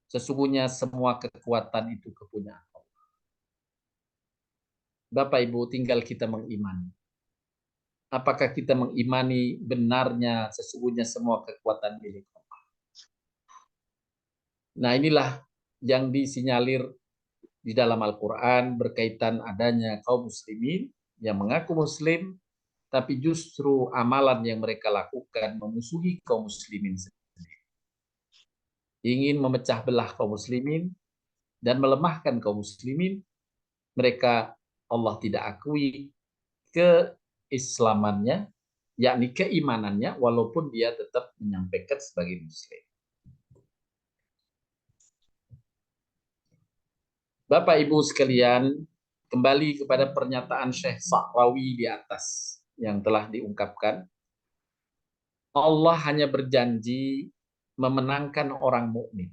Sesungguhnya semua kekuatan itu kepunyaan Allah. Bapak Ibu, tinggal kita mengimani. Apakah kita mengimani benarnya sesungguhnya semua kekuatan milik Allah? Nah, inilah yang disinyalir di dalam Al-Quran berkaitan adanya kaum muslimin yang mengaku muslim, tapi justru amalan yang mereka lakukan memusuhi kaum muslimin sendiri. Ingin memecah belah kaum muslimin dan melemahkan kaum muslimin, mereka Allah tidak akui keislamannya, yakni keimanannya, walaupun dia tetap menyampaikan sebagai muslim. Bapak Ibu sekalian, kembali kepada pernyataan Syekh Sa'rawi di atas yang telah diungkapkan. Allah hanya berjanji memenangkan orang mukmin.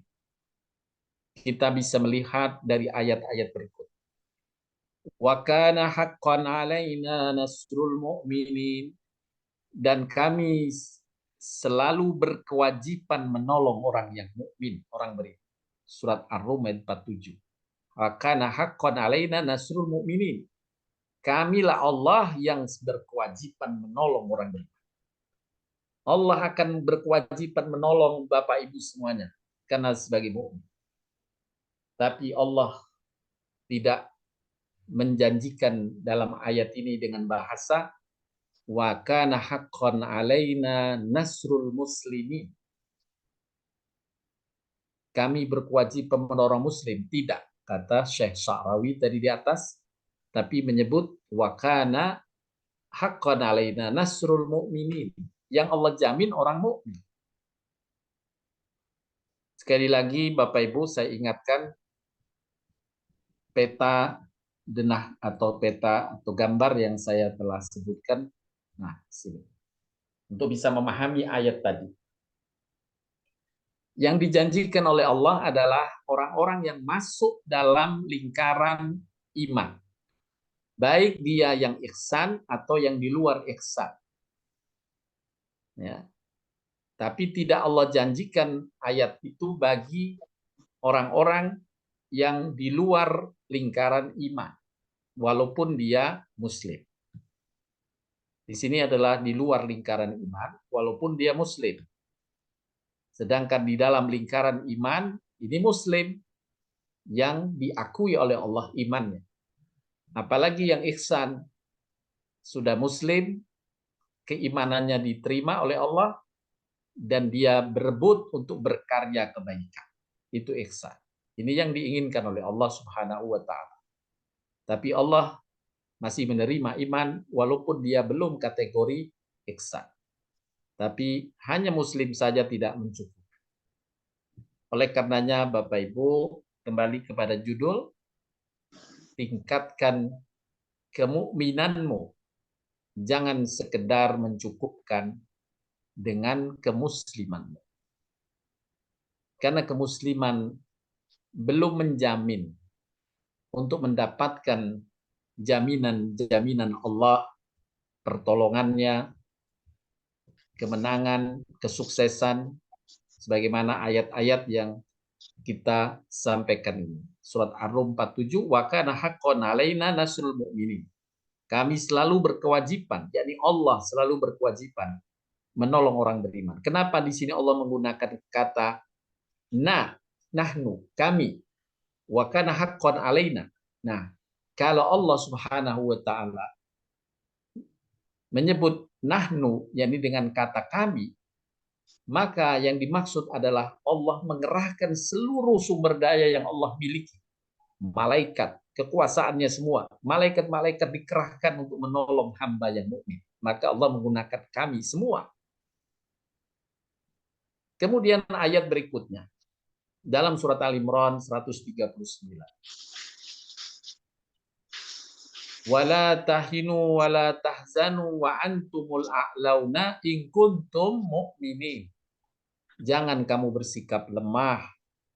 Kita bisa melihat dari ayat-ayat berikut. Wa kana haqqan 'alaina nasrul mu'minin, dan kami selalu berkewajiban menolong orang yang mukmin, orang beriman. Surat Ar-Rum ayat 47. Wa kana haqqan 'alaina nasrul mu'minin. Kamilah Allah yang berkewajiban menolong orang beriman. Allah akan berkewajiban menolong Bapak Ibu semuanya karena sebagai mukmin. Tapi Allah tidak menjanjikan dalam ayat ini dengan bahasa wa kana haqqan alaina nasrul muslimin. Kami berkewajiban menolong muslim. Tidak, kata Syekh Sa'rawi tadi di atas, tapi menyebut wa kana haqqan alaina nasrul mu'minin. Yang Allah jamin orang mukmin. Sekali lagi Bapak Ibu saya ingatkan peta denah atau peta atau gambar yang saya telah sebutkan. Nah, sini. Untuk bisa memahami ayat tadi. Yang dijanjikan oleh Allah adalah orang-orang yang masuk dalam lingkaran iman. Baik dia yang ihsan atau yang di luar ihsan. Ya. Tapi tidak Allah janjikan ayat itu bagi orang-orang yang di luar lingkaran iman, walaupun dia muslim. Di sini adalah di luar lingkaran iman, walaupun dia muslim. Sedangkan di dalam lingkaran iman, ini muslim yang diakui oleh Allah imannya. Apalagi yang ihsan, sudah muslim, keimanannya diterima oleh Allah, dan dia berebut untuk berkarya kebaikan. Itu ihsan. Ini yang diinginkan oleh Allah Subhanahu wa Ta'ala. Tapi Allah masih menerima iman walaupun dia belum kategori ihsan. Tapi hanya muslim saja tidak mencukupi. Oleh karenanya Bapak Ibu, kembali kepada judul, tingkatkan kemukminanmu. Jangan sekedar mencukupkan dengan kemuslimanmu. Karena kemusliman belum menjamin untuk mendapatkan jaminan-jaminan Allah, pertolongannya, kemenangan, kesuksesan, sebagaimana ayat-ayat yang kita sampaikan ini. Surat Ar-Rum 47, wa kana haqqan alaina nasrul mu'minin. Kami selalu berkewajiban, yakni Allah selalu berkewajiban menolong orang beriman. Kenapa di sini Allah menggunakan kata nahnu, kami, wa kana haqqan alaina. Nah, kalau Allah Subhanahu wa Ta'ala menyebut nahnu, yakni dengan kata kami, maka yang dimaksud adalah Allah mengerahkan seluruh sumber daya yang Allah miliki. Malaikat, kekuasaannya semua. Malaikat-malaikat dikerahkan untuk menolong hamba yang mukmin. Maka Allah menggunakan kami semua. Kemudian ayat berikutnya. dalam surat Al-Imran 139. Wala tahinu wala tahzanu wa antumul a'launa in kuntum mu'minin. Jangan kamu bersikap lemah,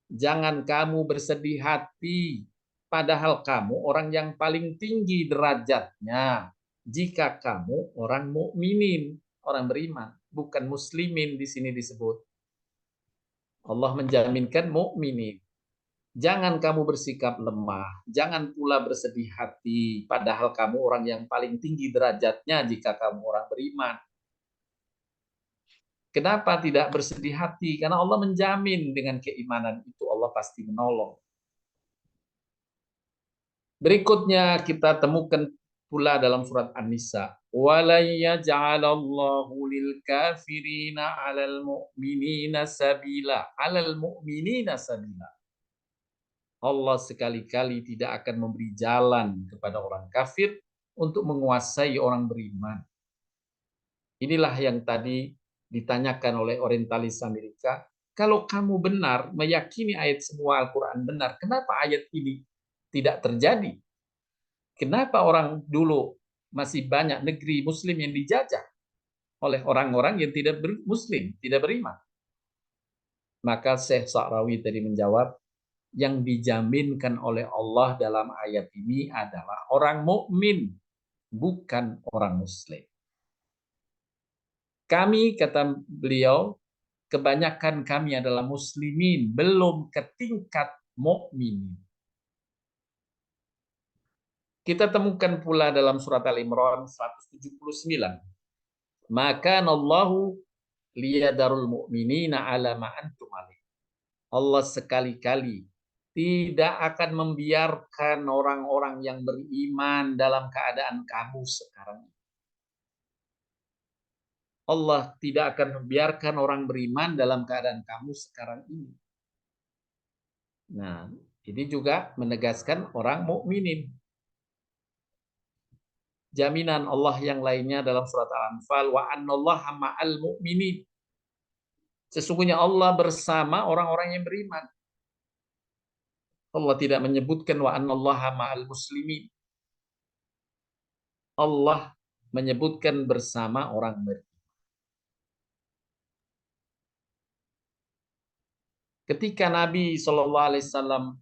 jangan kamu bersedih hati, padahal kamu orang yang paling tinggi derajatnya jika kamu orang mukminin, orang beriman, bukan muslimin di sini disebut. Allah menjaminkan mukminin. Jangan kamu bersikap lemah, jangan pula bersedih hati, padahal kamu orang yang paling tinggi derajatnya jika kamu orang beriman. Kenapa tidak bersedih hati? Karena Allah menjamin dengan keimanan itu Allah pasti menolong. Berikutnya kita temukan pula dalam surat An-Nisa. وَلَنْ يَجْعَلَ اللَّهُ لِلْكَافِرِينَ عَلَى الْمُؤْمِنِينَ سَبِيلًا. عَلَى الْمُؤْمِنِينَ سَبِيلًا. Allah sekali-kali tidak akan memberi jalan kepada orang kafir untuk menguasai orang beriman. Inilah yang tadi ditanyakan oleh orientalis Amerika. Kalau kamu benar meyakini ayat semua Al-Quran benar, kenapa ayat ini tidak terjadi? Kenapa orang dulu masih banyak negeri Muslim yang dijajah oleh orang-orang yang tidak Muslim, tidak beriman? Maka Syekh Sa'rawi tadi menjawab, yang dijaminkan oleh Allah dalam ayat ini adalah orang mukmin, bukan orang Muslim. Kami, kata beliau, kebanyakan kami adalah muslimin, belum ke tingkat mukminin. Kita temukan pula dalam surat Al-Imran 179. Maka Allahu liyadarul mu'minina ala ma antum alaih. Allah sekali-kali tidak akan membiarkan orang-orang yang beriman dalam keadaan kamu sekarang. Allah tidak akan membiarkan orang beriman dalam keadaan kamu sekarang ini. Nah, ini juga menegaskan orang mukminin. Jaminan Allah yang lainnya dalam surat Al-Anfal, wa annallaha ma'al mu'minin. Sesungguhnya Allah bersama orang-orang yang beriman. Allah tidak menyebutkan wa annallaha ma'al muslimin. Allah menyebutkan bersama orang beriman. Ketika Nabi SAW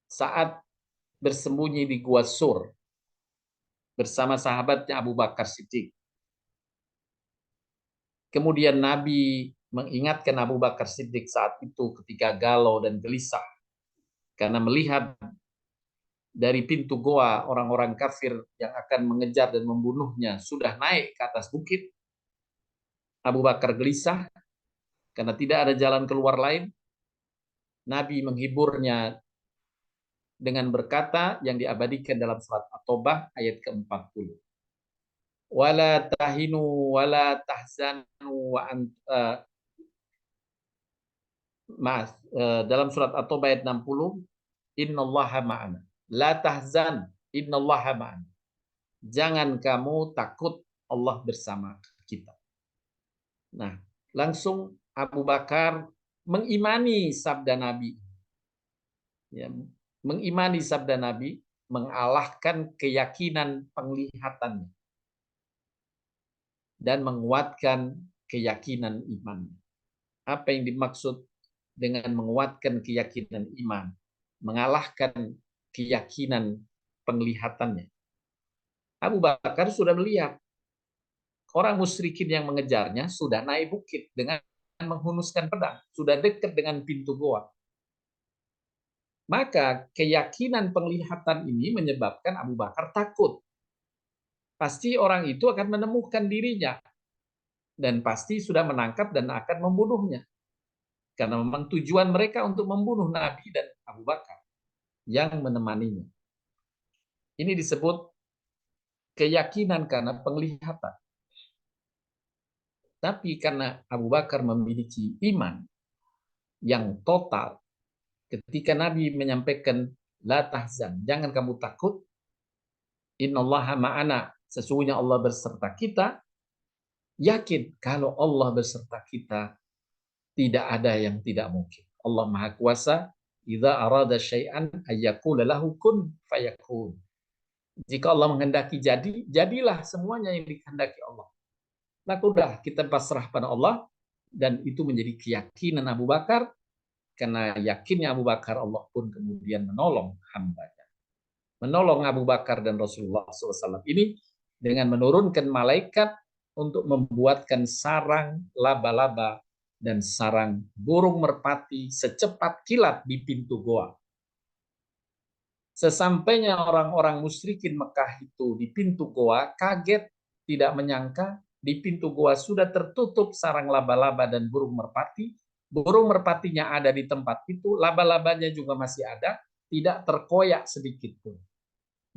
saat bersembunyi di Gua Sur bersama sahabatnya Abu Bakar Siddiq. Kemudian Nabi mengingatkan Abu Bakar Siddiq saat itu ketika galau dan gelisah karena melihat dari pintu goa orang-orang kafir yang akan mengejar dan membunuhnya sudah naik ke atas bukit. Abu Bakar gelisah karena tidak ada jalan keluar lain. Nabi menghiburnya dengan berkata yang diabadikan dalam surat At-Taubah ayat ke-40. Wala tahinu wala tahzanu wa dalam surat At-Taubah ayat 60, innallaha ma'ana. La tahzan, innallaha ma'ana. Jangan kamu takut, Allah bersama kita. Nah, langsung Abu Bakar mengimani sabda Nabi. Ya, mengimani sabda Nabi, mengalahkan keyakinan penglihatannya dan menguatkan keyakinan iman. Apa yang dimaksud dengan menguatkan keyakinan iman? Mengalahkan keyakinan penglihatannya. Abu Bakar sudah melihat orang musyrikin yang mengejarnya sudah naik bukit dengan menghunuskan pedang, sudah dekat dengan pintu goa. Maka keyakinan penglihatan ini menyebabkan Abu Bakar takut. Pasti orang itu akan menemukan dirinya dan pasti sudah menangkap dan akan membunuhnya. Karena memang tujuan mereka untuk membunuh Nabi dan Abu Bakar yang menemaninya. Ini disebut keyakinan karena penglihatan. Tapi karena Abu Bakar memiliki iman yang total, ketika Nabi menyampaikan la tahzan, jangan kamu takut, innallaha ma'ana, sesungguhnya Allah beserta kita, yakin kalau Allah beserta kita, tidak ada yang tidak mungkin. Allah Maha Kuasa, idza arada syai'an ayyaqula lahu kun fayakun. Jika Allah menghendaki jadi, jadilah semuanya yang dikehendaki Allah. Maka udah kita pasrah pada Allah, dan itu menjadi keyakinan Abu Bakar, karena yakinnya Abu Bakar, Allah pun kemudian menolong hambanya. Menolong Abu Bakar dan Rasulullah SAW ini dengan menurunkan malaikat untuk membuatkan sarang laba-laba dan sarang burung merpati secepat kilat di pintu goa. Sesampainya orang-orang musyrikin Mekah itu di pintu goa, kaget, tidak menyangka di pintu goa sudah tertutup sarang laba-laba dan burung merpati. Burung merpatinya ada di tempat itu, laba-labanya juga masih ada, tidak terkoyak sedikit pun.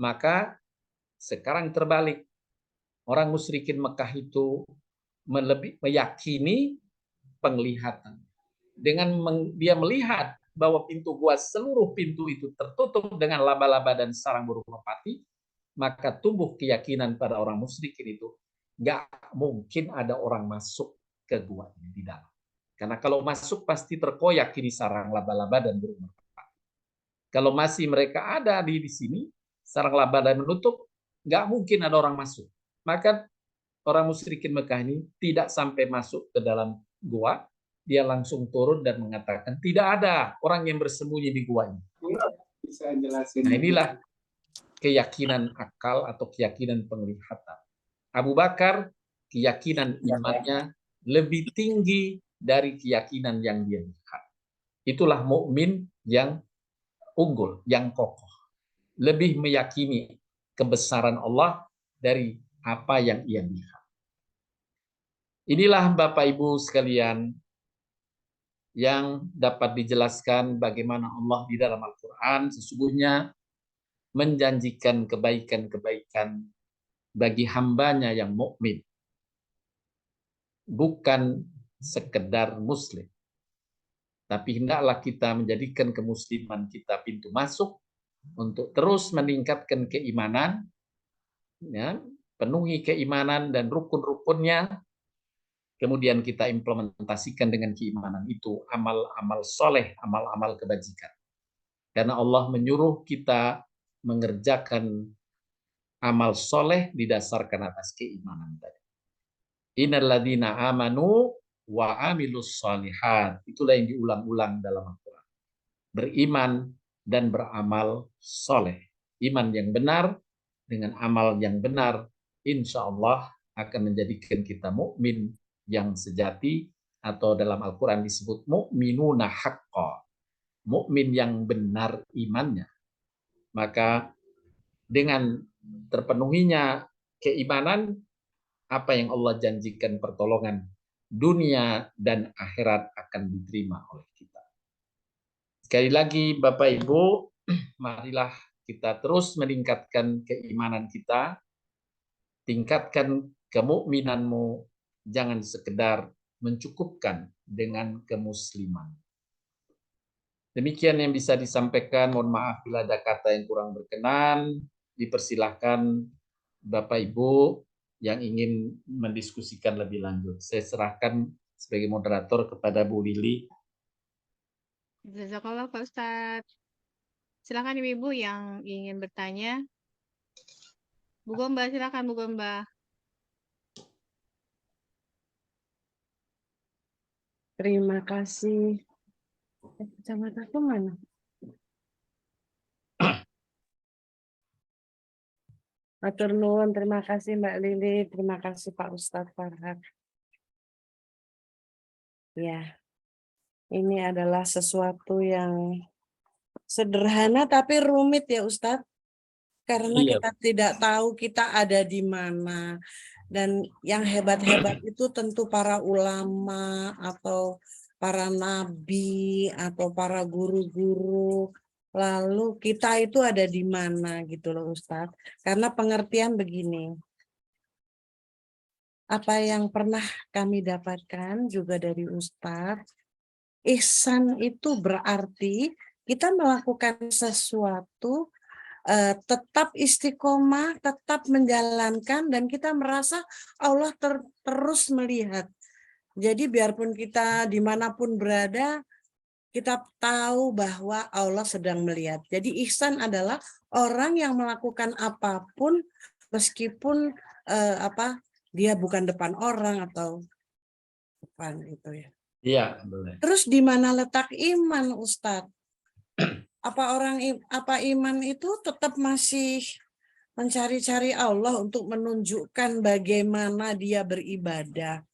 Maka sekarang terbalik. Orang musyrikin Mekah itu meyakini penglihatan. Dengan dia melihat bahwa pintu gua, seluruh pintu itu tertutup dengan laba-laba dan sarang burung merpati, maka tumbuh keyakinan pada orang musyrikin itu, nggak mungkin ada orang masuk ke gua di dalam. Karena kalau masuk pasti terkoyak ini sarang laba-laba dan burung merpati. Kalau masih mereka ada di sini, sarang laba dan menutup, nggak mungkin ada orang masuk. Maka orang musyrikin Mekah ini tidak sampai masuk ke dalam gua, dia langsung turun dan mengatakan tidak ada orang yang bersembunyi di gua ini. Bisa jelasin. Nah, inilah keyakinan akal atau keyakinan penglihatan. Abu Bakar, keyakinan imannya lebih tinggi dari keyakinan yang dia lihat. Itulah mukmin yang unggul, yang kokoh. Lebih meyakini kebesaran Allah dari apa yang ia lihat. Inilah Bapak Ibu sekalian yang dapat dijelaskan bagaimana Allah di dalam Al-Quran sesungguhnya menjanjikan kebaikan-kebaikan bagi hambanya yang mukmin, bukan sekedar muslim. Tapi hendaklah kita menjadikan kemusliman kita pintu masuk untuk terus meningkatkan keimanan, ya, penuhi keimanan dan rukun-rukunnya, kemudian kita implementasikan dengan keimanan itu amal-amal soleh, amal-amal kebajikan. Karena Allah menyuruh kita mengerjakan amal soleh didasarkan atas keimanan tadi. Innalladzina amanu wa amilus solihat. Itulah yang diulang-ulang dalam Al-Quran. Beriman dan beramal soleh. Iman yang benar dengan amal yang benar, insya Allah akan menjadikan kita mukmin yang sejati, atau dalam Al-Quran disebut mu'minuna haqqa, mukmin yang benar imannya. Maka dengan terpenuhinya keimanan, apa yang Allah janjikan pertolongan dunia dan akhirat akan diterima oleh kita. Sekali lagi Bapak Ibu, marilah kita terus meningkatkan keimanan kita, tingkatkan kemukminanmu, jangan sekedar mencukupkan dengan kemusliman. Demikian yang bisa disampaikan. Mohon maaf bila ada kata yang kurang berkenan. Dipersilahkan Bapak Ibu yang ingin mendiskusikan lebih lanjut. Saya serahkan sebagai moderator kepada Bu Lili. Jazakallah Pak Ustadz. Silakan Ibu-ibu yang ingin bertanya. Bu Gomba, silakan Bu Gomba. Terima kasih. Kacamataku mana? Matur nuwun, terima kasih Mbak Lili, terima kasih Pak Ustadz Farhat. Ya, ini adalah sesuatu yang sederhana tapi rumit ya Ustadz. Karena kita tidak tahu kita ada di mana. Dan yang hebat-hebat itu tentu para ulama atau para nabi atau para guru-guru. Lalu kita itu ada di mana gitu loh Ustadz. Karena pengertian begini. Apa yang pernah kami dapatkan juga dari Ustadz, ihsan itu berarti kita melakukan sesuatu, tetap istiqomah, tetap menjalankan, dan kita merasa Allah terus melihat. Jadi biarpun kita dimanapun berada, kita tahu bahwa Allah sedang melihat. Jadi ihsan adalah orang yang melakukan apapun meskipun dia bukan depan orang atau depan itu ya. Iya, boleh. Terus di mana letak iman, Ustadz? Apa iman itu tetap masih mencari-cari Allah untuk menunjukkan bagaimana dia beribadah?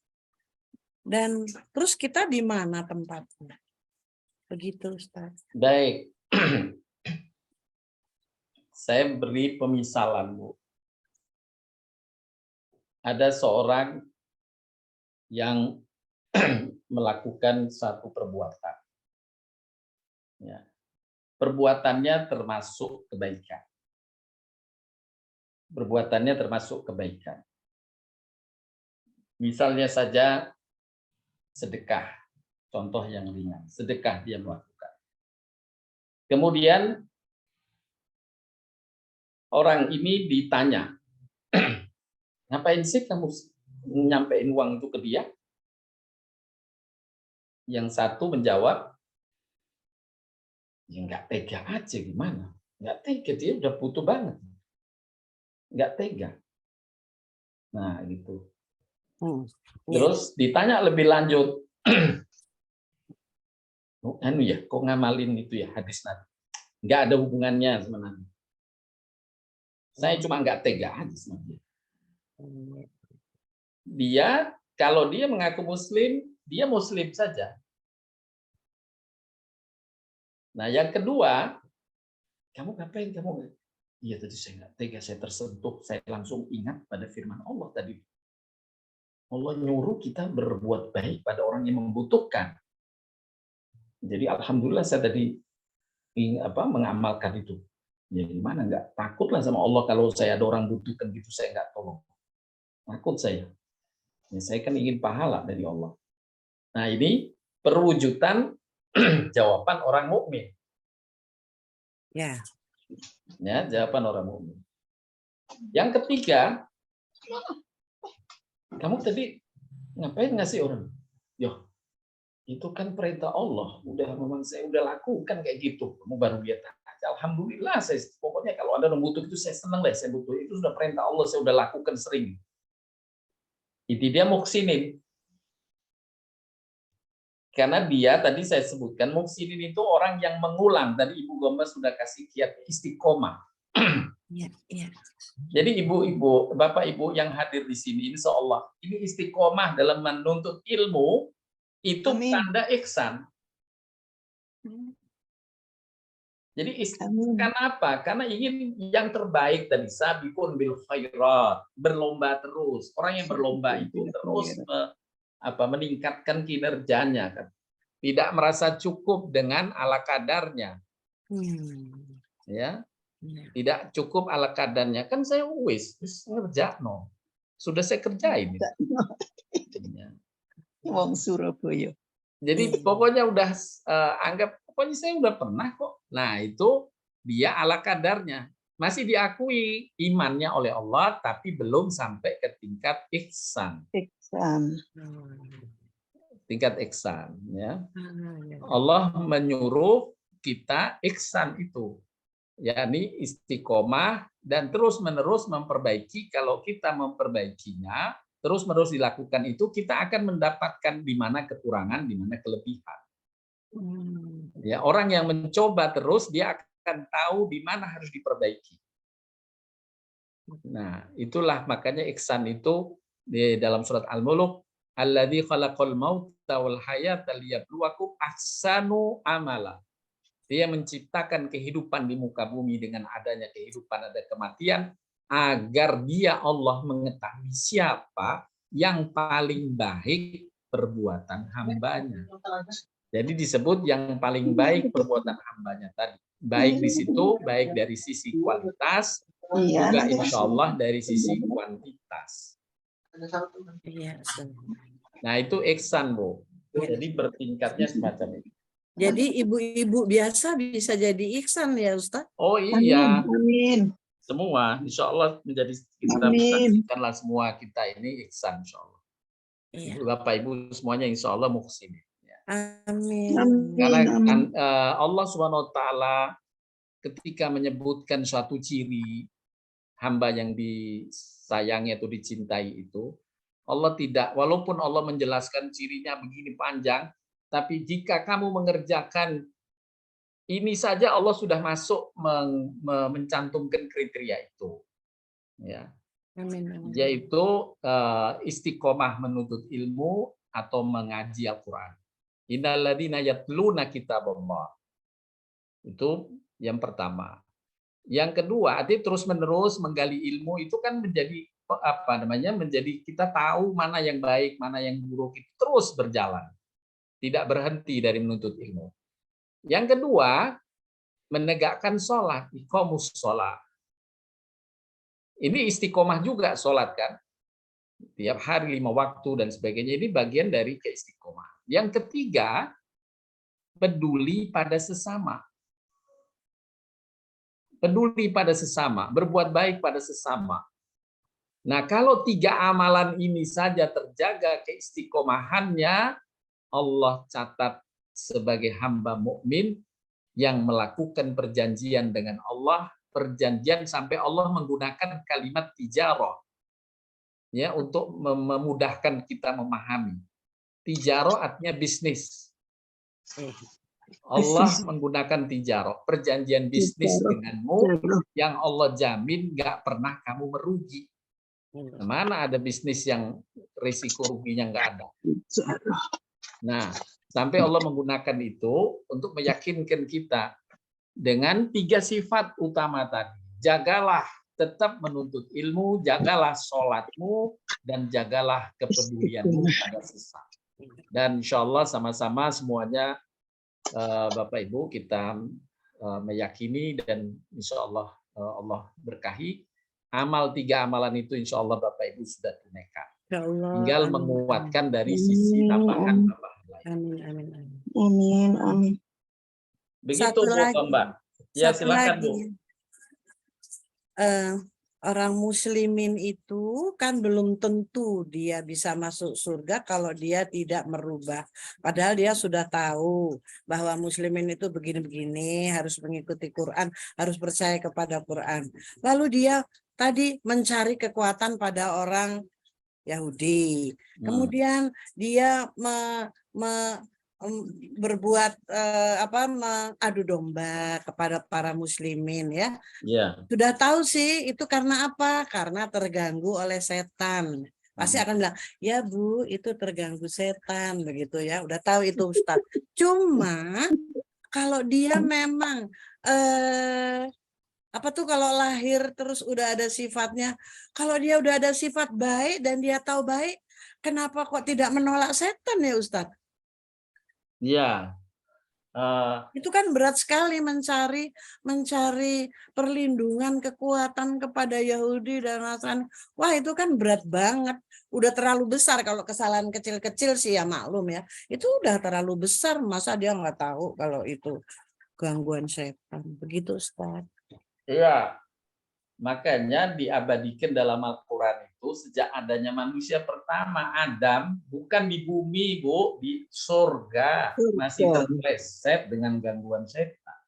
Dan terus kita di mana tempatnya? Begitu, Ustaz. Baik. Saya beri pemisalan, Bu. Ada seorang yang melakukan satu perbuatan. Ya. Perbuatannya termasuk kebaikan. Perbuatannya termasuk kebaikan. Misalnya saja sedekah, contoh yang ringan, sedekah dia melakukan. Kemudian orang ini ditanya, ngapain sih kamu nyampein uang itu ke dia? Yang satu menjawab, ya nggak tega aja gimana? Nggak tega, dia udah butuh banget. Nggak tega. Nah, gitu. Terus ditanya lebih lanjut, anu ya, kok ngamalin itu ya hadis Nabi? Nggak ada hubungannya sama Nabi. Saya cuma nggak tega aja sama dia. Dia, kalau dia mengaku Muslim, dia Muslim saja. Nah, yang kedua, kamu ngapain? Iya, tadi saya nggak tega, saya tersentuh, saya langsung ingat pada firman Allah tadi. Allah nyuruh kita berbuat baik pada orang yang membutuhkan. Jadi alhamdulillah saya tadi mengamalkan itu. Ya gimana, nggak takutlah sama Allah kalau saya ada orang butuhkan gitu saya nggak tolong. Takut saya. Ya, saya kan ingin pahala dari Allah. Nah, ini perwujudan jawaban orang mukmin. Ya. Ya, jawaban orang mukmin. Yang ketiga, kamu tadi ngapain ngasih orang? Yo, itu kan perintah Allah. Memang saya udah lakukan kayak gitu. Kamu baru lihat aja. Alhamdulillah, saya pokoknya kalau ada yang butuh itu saya senang deh. Saya butuh itu sudah perintah Allah, saya udah lakukan sering. Jadi dia muksinin. Karena dia tadi saya sebutkan muksinin itu orang yang mengulang. Tadi Ibu Gomba sudah kasih kiat istiqomah. Ya, ya. Jadi ibu-ibu, bapak-ibu yang hadir di sini, insyaallah ini istiqomah dalam menuntut ilmu itu tanda ihsan. Jadi kenapa? Karena ingin yang terbaik tadi, sabiqun bil khairat, berlomba terus. Orang yang berlomba itu terus meningkatkan kinerjanya kan. Tidak merasa cukup dengan ala kadarnya. Ya. Tidak cukup ala kadarnya. Kan saya wis ngerjakno. Sudah saya kerjain. Wong Surabaya. Jadi pokoknya udah anggap pokoknya saya udah pernah kok. Nah, itu dia ala kadarnya. Masih diakui imannya oleh Allah tapi belum sampai ke tingkat ihsan. Tingkat ihsan ya. Allah menyuruh kita ihsan itu. Yakni istiqomah dan terus-menerus memperbaiki. Kalau kita memperbaikinya, terus-menerus dilakukan itu, kita akan mendapatkan di mana kekurangan, di mana kelebihan. Ya, orang yang mencoba terus, dia akan tahu di mana harus diperbaiki. Nah, itulah makanya ihsan itu di dalam surat Al-Mulk, alladzi khalaqal mauta wal hayata liyabluwakum ahsanu amala. Dia menciptakan kehidupan di muka bumi dengan adanya kehidupan, ada kematian, agar dia Allah mengetahui siapa yang paling baik perbuatan hambanya. Jadi disebut yang paling baik perbuatan hambanya tadi. Baik di situ, baik dari sisi kualitas, juga insya Allah dari sisi kuantitas. Nah itu ihsan, Bu. Jadi bertingkatnya semacam itu. Jadi ibu-ibu biasa bisa jadi ihsan ya Ustaz? Oh iya. Amin. Semua insya Allah menjadi kita saksikanlah semua kita ini ihsan insya Allah. Iya. Bapak Ibu semuanya insya Allah muhsinin. Amin. Karena Allah Subhanahu wa taala ketika menyebutkan suatu ciri hamba yang disayangi atau dicintai itu, Allah tidak, walaupun Allah menjelaskan cirinya begini panjang, tapi jika kamu mengerjakan ini saja Allah sudah masuk mencantumkan kriteria itu. Ya. Amin. Yaitu istiqomah menuntut ilmu atau mengaji Al-Qur'an. Innalladzina yatluna kitaballah. Itu yang pertama. Yang kedua, artinya terus-menerus menggali ilmu itu kan menjadi menjadi kita tahu mana yang baik, mana yang buruk, itu terus berjalan. Tidak berhenti dari menuntut ilmu. Yang kedua, menegakkan sholat, iqamus sholat. Ini istiqomah juga sholat kan. Tiap hari 5 waktu dan sebagainya, ini bagian dari keistiqomah. Yang ketiga, peduli pada sesama. Peduli pada sesama, berbuat baik pada sesama. Nah, kalau 3 amalan ini saja terjaga keistiqomahannya, Allah catat sebagai hamba mukmin yang melakukan perjanjian dengan Allah, perjanjian sampai Allah menggunakan kalimat tijarah. Ya, untuk memudahkan kita memahami. Tijarah artinya bisnis. Allah menggunakan tijarah, perjanjian bisnis denganmu yang Allah jamin nggak pernah kamu merugi. Mana ada bisnis yang risiko ruginya nggak ada. Nah, sampai Allah menggunakan itu untuk meyakinkan kita dengan 3 sifat utama tadi. Jagalah tetap menuntut ilmu, jagalah sholatmu, dan jagalah kepedulianmu pada sesama. Dan insya Allah sama-sama semuanya Bapak Ibu kita meyakini dan insya Allah Allah berkahi. Amal 3 amalan itu insya Allah Bapak Ibu sudah tunaikan. Tinggal menguatkan dari sisi tambahan lain. Amin. Begitu Bu Mbak. Ya silakan Bu. Orang muslimin itu kan belum tentu dia bisa masuk surga kalau dia tidak merubah. Padahal dia sudah tahu bahwa muslimin itu begini-begini, harus mengikuti Quran, harus percaya kepada Quran. Lalu dia tadi mencari kekuatan pada orang Yahudi. Kemudian dia berbuat mengadu domba kepada para muslimin ya. Sudah tahu sih itu karena apa? Karena terganggu oleh setan. Pasti akan bilang, ya Bu, itu terganggu setan begitu ya. Udah tahu itu Ustaz. Cuma kalau dia memang kalau lahir terus udah ada sifatnya, kalau dia udah ada sifat baik dan dia tahu baik, kenapa kok tidak menolak setan ya Ustaz? Ya. Itu kan berat sekali mencari perlindungan, kekuatan kepada Yahudi dan Nasrani. Wah, itu kan berat banget. Udah terlalu besar. Kalau kesalahan kecil-kecil sih ya maklum ya. Itu udah terlalu besar. Masa dia nggak tahu kalau itu gangguan setan. Begitu Ustaz. Iya. Makanya diabadikan dalam Al-Quran itu sejak adanya manusia pertama, Adam, bukan di bumi, Bu, di surga. Masih terpleset dengan gangguan setan.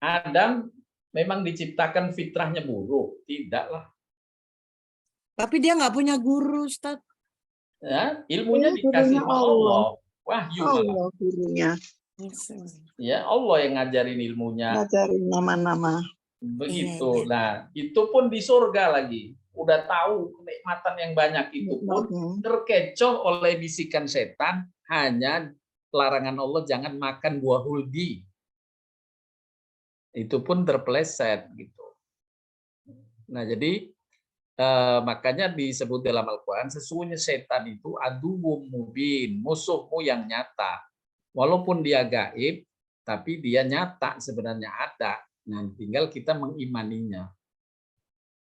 Adam memang diciptakan fitrahnya buruk. Tidaklah. Tapi dia nggak punya guru, Ustaz. Ya, ilmunya dikasih Allah. Wahyu Allah gurunya. Ya, Allah yang ngajarin ilmunya. Ngajarin nama-nama. Begitu. Nah, itu pun di surga lagi. Udah tahu kenikmatan yang banyak itu pun terkecoh oleh bisikan setan, hanya larangan Allah jangan makan buah huldi. Itu pun terpeleset gitu. Nah, jadi makanya disebut dalam Al-Quran, sesungguhnya setan itu aduwwum mubin, musuhmu yang nyata. Walaupun dia gaib, tapi dia nyata sebenarnya ada. Nah, tinggal kita mengimaninya.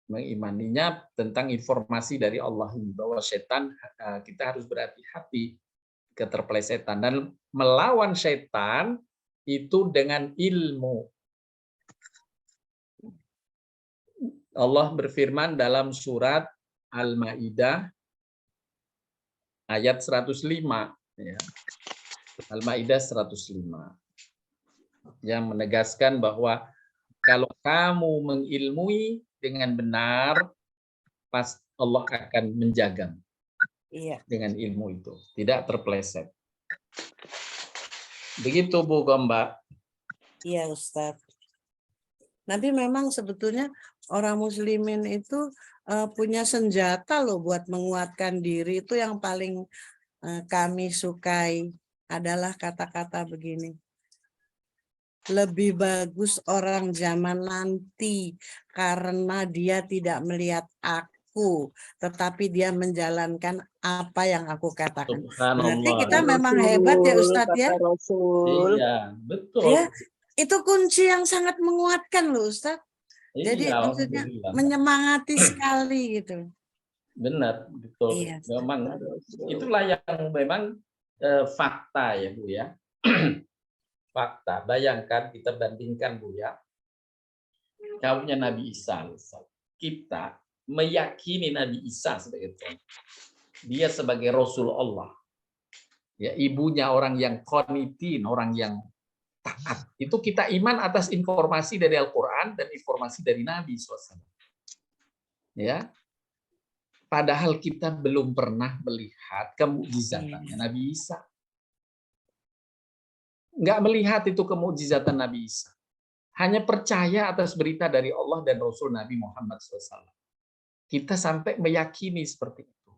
Mengimaninya tentang informasi dari Allah ini, bahwa setan kita harus berhati-hati keterpelesetan. Dan melawan setan itu dengan ilmu. Allah berfirman dalam surat Al-Maidah ayat 105 ya. Al-Maidah 105 yang menegaskan bahwa kalau kamu mengilmui dengan benar, pas Allah akan menjaga Iya. dengan ilmu itu, tidak terpeleset. Begitu Bu Gomba. Iya Ustadz. Tapi memang sebetulnya orang muslimin itu punya senjata loh buat menguatkan diri. Itu yang paling kami sukai adalah kata-kata begini. Lebih bagus orang zaman nanti karena dia tidak melihat aku, tetapi dia menjalankan apa yang aku katakan. Berarti Subhanallah. kita memang hebat ya Ustadz ya. Kata Rasul. Iya, betul. Ya, itu kunci yang sangat menguatkan loh Ustadz. Jadi Iya, maksudnya alhamdulillah. menyemangati sekali gitu. Benar, betul. Iya. Memang itulah yang memang fakta ya Bu ya. Fakta. Bayangkan kita bandingkan Bu ya. Kaumnya Nabi Isa. Kita meyakini Nabi Isa sebagai Tuhan. Dia sebagai Rasul Allah. Ya, ibunya orang yang qanitin, orang yang taat. Itu kita iman atas informasi dari Al-Quran dan informasi dari Nabi SAW. Ya, padahal kita belum pernah melihat kemukjizatannya Nabi Isa. Nggak melihat itu kemukjizatan Nabi Isa. Hanya percaya atas berita dari Allah dan Rasul Nabi Muhammad SAW. Kita sampai meyakini seperti itu.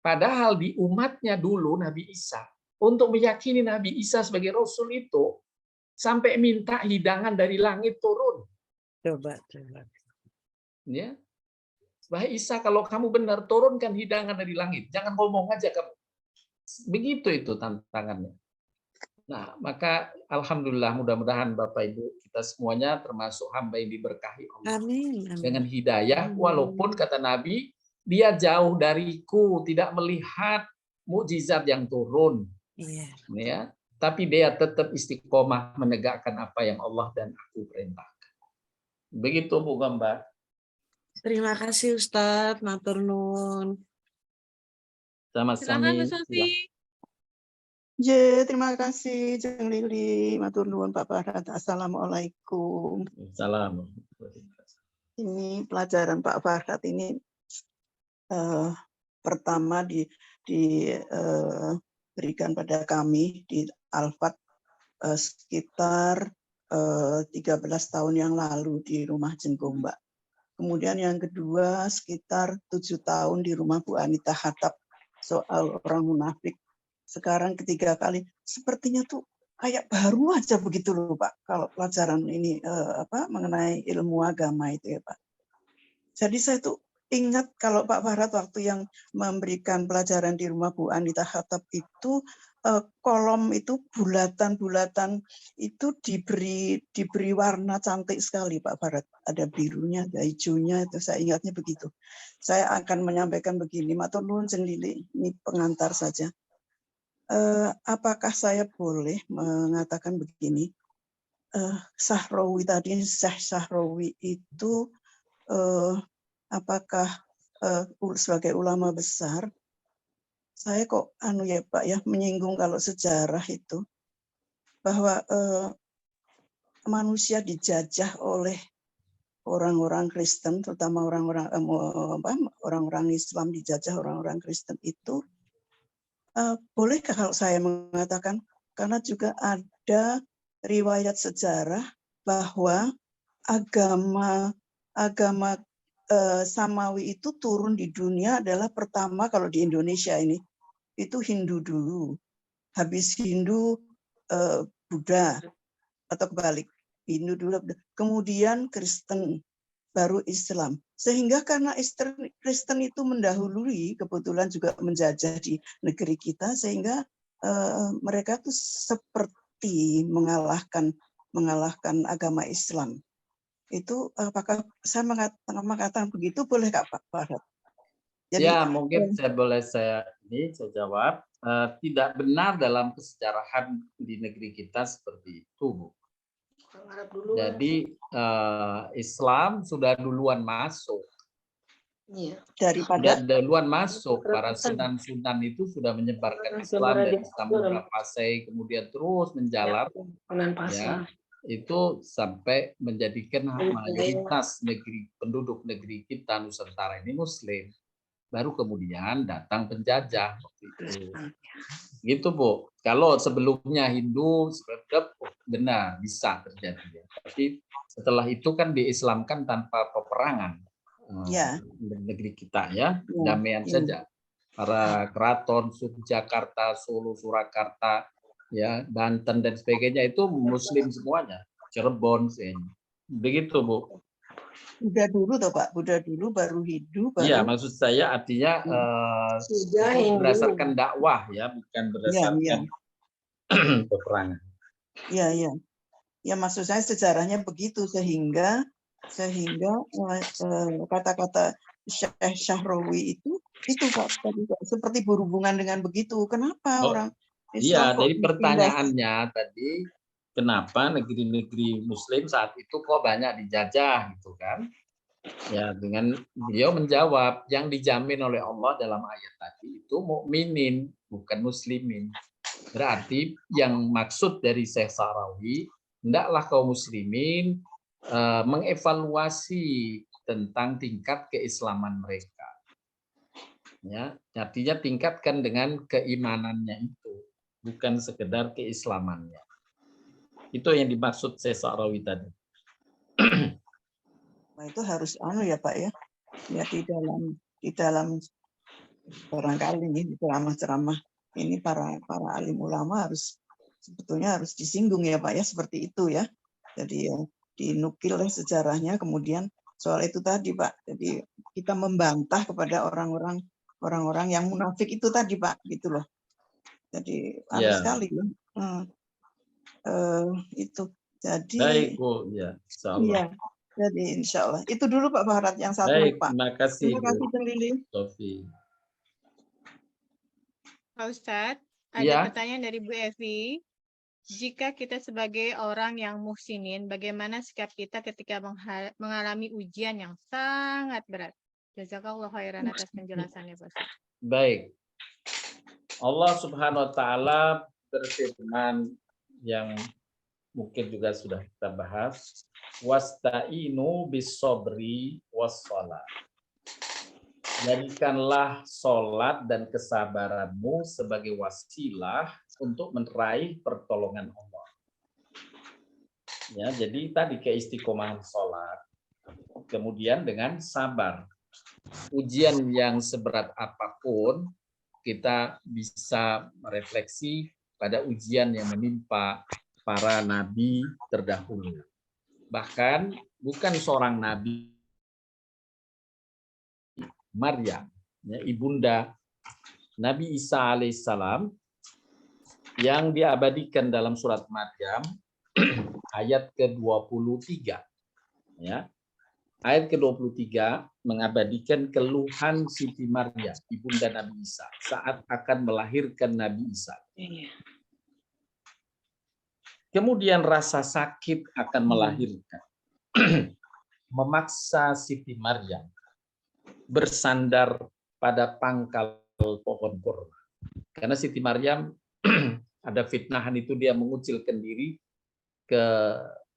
Padahal di umatnya dulu Nabi Isa, untuk meyakini Nabi Isa sebagai Rasul itu, sampai minta hidangan dari langit turun. Coba. Ya, wahai Isa, kalau kamu benar, turunkan hidangan dari langit. Jangan ngomong aja kamu. Begitu itu tantangannya. Nah, maka alhamdulillah, mudah-mudahan Bapak Ibu kita semuanya termasuk hamba yang diberkahi Allah. Amin. Dengan hidayah, walaupun kata Nabi, dia jauh dariku, tidak melihat mukjizat yang turun. Iya. Ya, tapi dia tetap istiqomah menegakkan apa yang Allah dan aku perintahkan. Begitu Bu Gomba. Terima kasih Ustadz, matur nuwun. Silakan Bu Sama-sama. Sofi. Terima kasih Jeng Lili, matur nuwun Pak Farhat. Assalamualaikum. Salam. Ini pelajaran Pak Farhat ini pertama diberikan pada kami di Al-Fat sekitar 13 tahun yang lalu di rumah Jenggombak. Kemudian yang kedua sekitar 7 tahun di rumah Bu Anita Hattab soal orang munafik. Sekarang ketiga kali, sepertinya tuh kayak baru aja begitu loh Pak, kalau pelajaran ini mengenai ilmu agama itu ya Pak. Jadi saya tuh ingat kalau Pak Farhat waktu yang memberikan pelajaran di rumah Bu Anita Hattab itu kolom itu bulatan-bulatan itu diberi warna cantik sekali Pak Farhat. Ada birunya, ada hijaunya, itu saya ingatnya begitu. Saya akan menyampaikan begini, matur nuwun Jeng Lili, ini pengantar saja. Apakah saya boleh mengatakan begini? Sahrawi tadi, Syekh Sahrawi itu apakah sebagai ulama besar, saya kok ya Pak ya menyinggung kalau sejarah itu bahwa manusia dijajah oleh orang-orang Kristen, terutama orang-orang Islam dijajah orang-orang Kristen itu. Bolehkah kalau saya mengatakan, karena juga ada riwayat sejarah bahwa agama Samawi itu turun di dunia adalah pertama kalau di Indonesia ini itu Hindu dulu, habis Hindu Buddha atau kebalik, Hindu dulu kemudian Kristen baru Islam. Sehingga karena Kristen itu mendahului, kebetulan juga menjajah di negeri kita, sehingga mereka tuh seperti mengalahkan agama Islam. Itu apakah saya mengatakan begitu, boleh Kak Pak Farhat? Jadi, ya, mungkin saya jawab. Tidak benar dalam kesejarahan di negeri kita seperti itu, Bu. Jadi Islam sudah duluan masuk. daripada duluan masuk. Para sunan-sunan itu sudah menyebarkan Islam dari Samudra Pasai, kemudian terus menjalar, ya, itu sampai menjadikan mayoritas penduduk negeri kita Nusantara ini Muslim. Baru kemudian datang penjajah waktu itu. Gitu, Bu. Kalau sebelumnya Hindu seperti benar bisa terjadi, ya. Tapi setelah itu kan diislamkan tanpa peperangan. Ya. Negeri kita, ya, damaian saja. Para keraton Jakarta, Solo, Surakarta, ya, Banten dan sebagainya itu Muslim semuanya. Cirebon, begitu, Bu. Buddha dulu toh Pak, Buddha dulu baru Hindu, baru. Iya, maksud saya artinya berdasarkan dakwah, ya, bukan berdasarkan peperangan. Iya, iya. Ya maksud saya sejarahnya begitu sehingga kata-kata Syekh Syahrawi itu Pak seperti berhubungan dengan begitu. Kenapa orang Islam? Iya, dari pindah? pertanyaannya tadi, kenapa negeri-negeri Muslim saat itu kok banyak dijajah, gitu kan? Ya, dengan beliau menjawab yang dijamin oleh Allah dalam ayat tadi itu mukminin, bukan muslimin. Berarti yang maksud dari Syekh Syahrawi, hendaklah kaum muslimin mengevaluasi tentang tingkat keislaman mereka. Ya, artinya tingkatkan dengan keimanannya itu, bukan sekedar keislamannya. Itu yang dimaksud Syekh Syahrawi tadi. Nah, itu harus ya Pak ya. Ya di dalam barangkali ini ceramah-ceramah ini para alim ulama sebetulnya harus disinggung ya Pak ya, seperti itu ya. Jadi ya dinukil sejarahnya, kemudian soal itu tadi Pak. Jadi kita membantah kepada orang-orang yang munafik itu tadi Pak, gitu loh. Jadi harus sekali ya. Itu. Jadi baik, Bu, ya, insyaallah. Iya. Jadi insya Allah. Itu dulu Pak Baharat yang satu baik, Pak. Terima kasih, Terima kasih Bu Lili. Sofi. Pak Ustadz, ada pertanyaan dari Bu Evi. Jika kita sebagai orang yang muhsinin, bagaimana sikap kita ketika mengalami ujian yang sangat berat? Jazakallah khairan atas penjelasannya, Pak Ustadz. Baik. Allah Subhanahu wa taala berfirman yang mungkin juga sudah kita bahas, wasta'inu bis-sabri was-shalah. Jadikanlah sholat dan kesabaranmu sebagai wasilah untuk meraih pertolongan Allah. Ya, jadi tadi keistiqomahan sholat, kemudian dengan sabar. Ujian yang seberat apapun, kita bisa merefleksi pada ujian yang menimpa para nabi terdahulu. Bahkan bukan seorang nabi, Maryam, ya, ibunda Nabi Isa alaihissalam, yang diabadikan dalam surat Maryam ayat ke-23. Ya. Ayat ke-23 mengabadikan keluhan Siti Maryam, ibunda Nabi Isa, saat akan melahirkan Nabi Isa. Kemudian rasa sakit akan melahirkan. Memaksa Siti Maryam bersandar pada pangkal pohon kurma. Karena Siti Maryam ada fitnahan itu, dia mengucilkan diri ke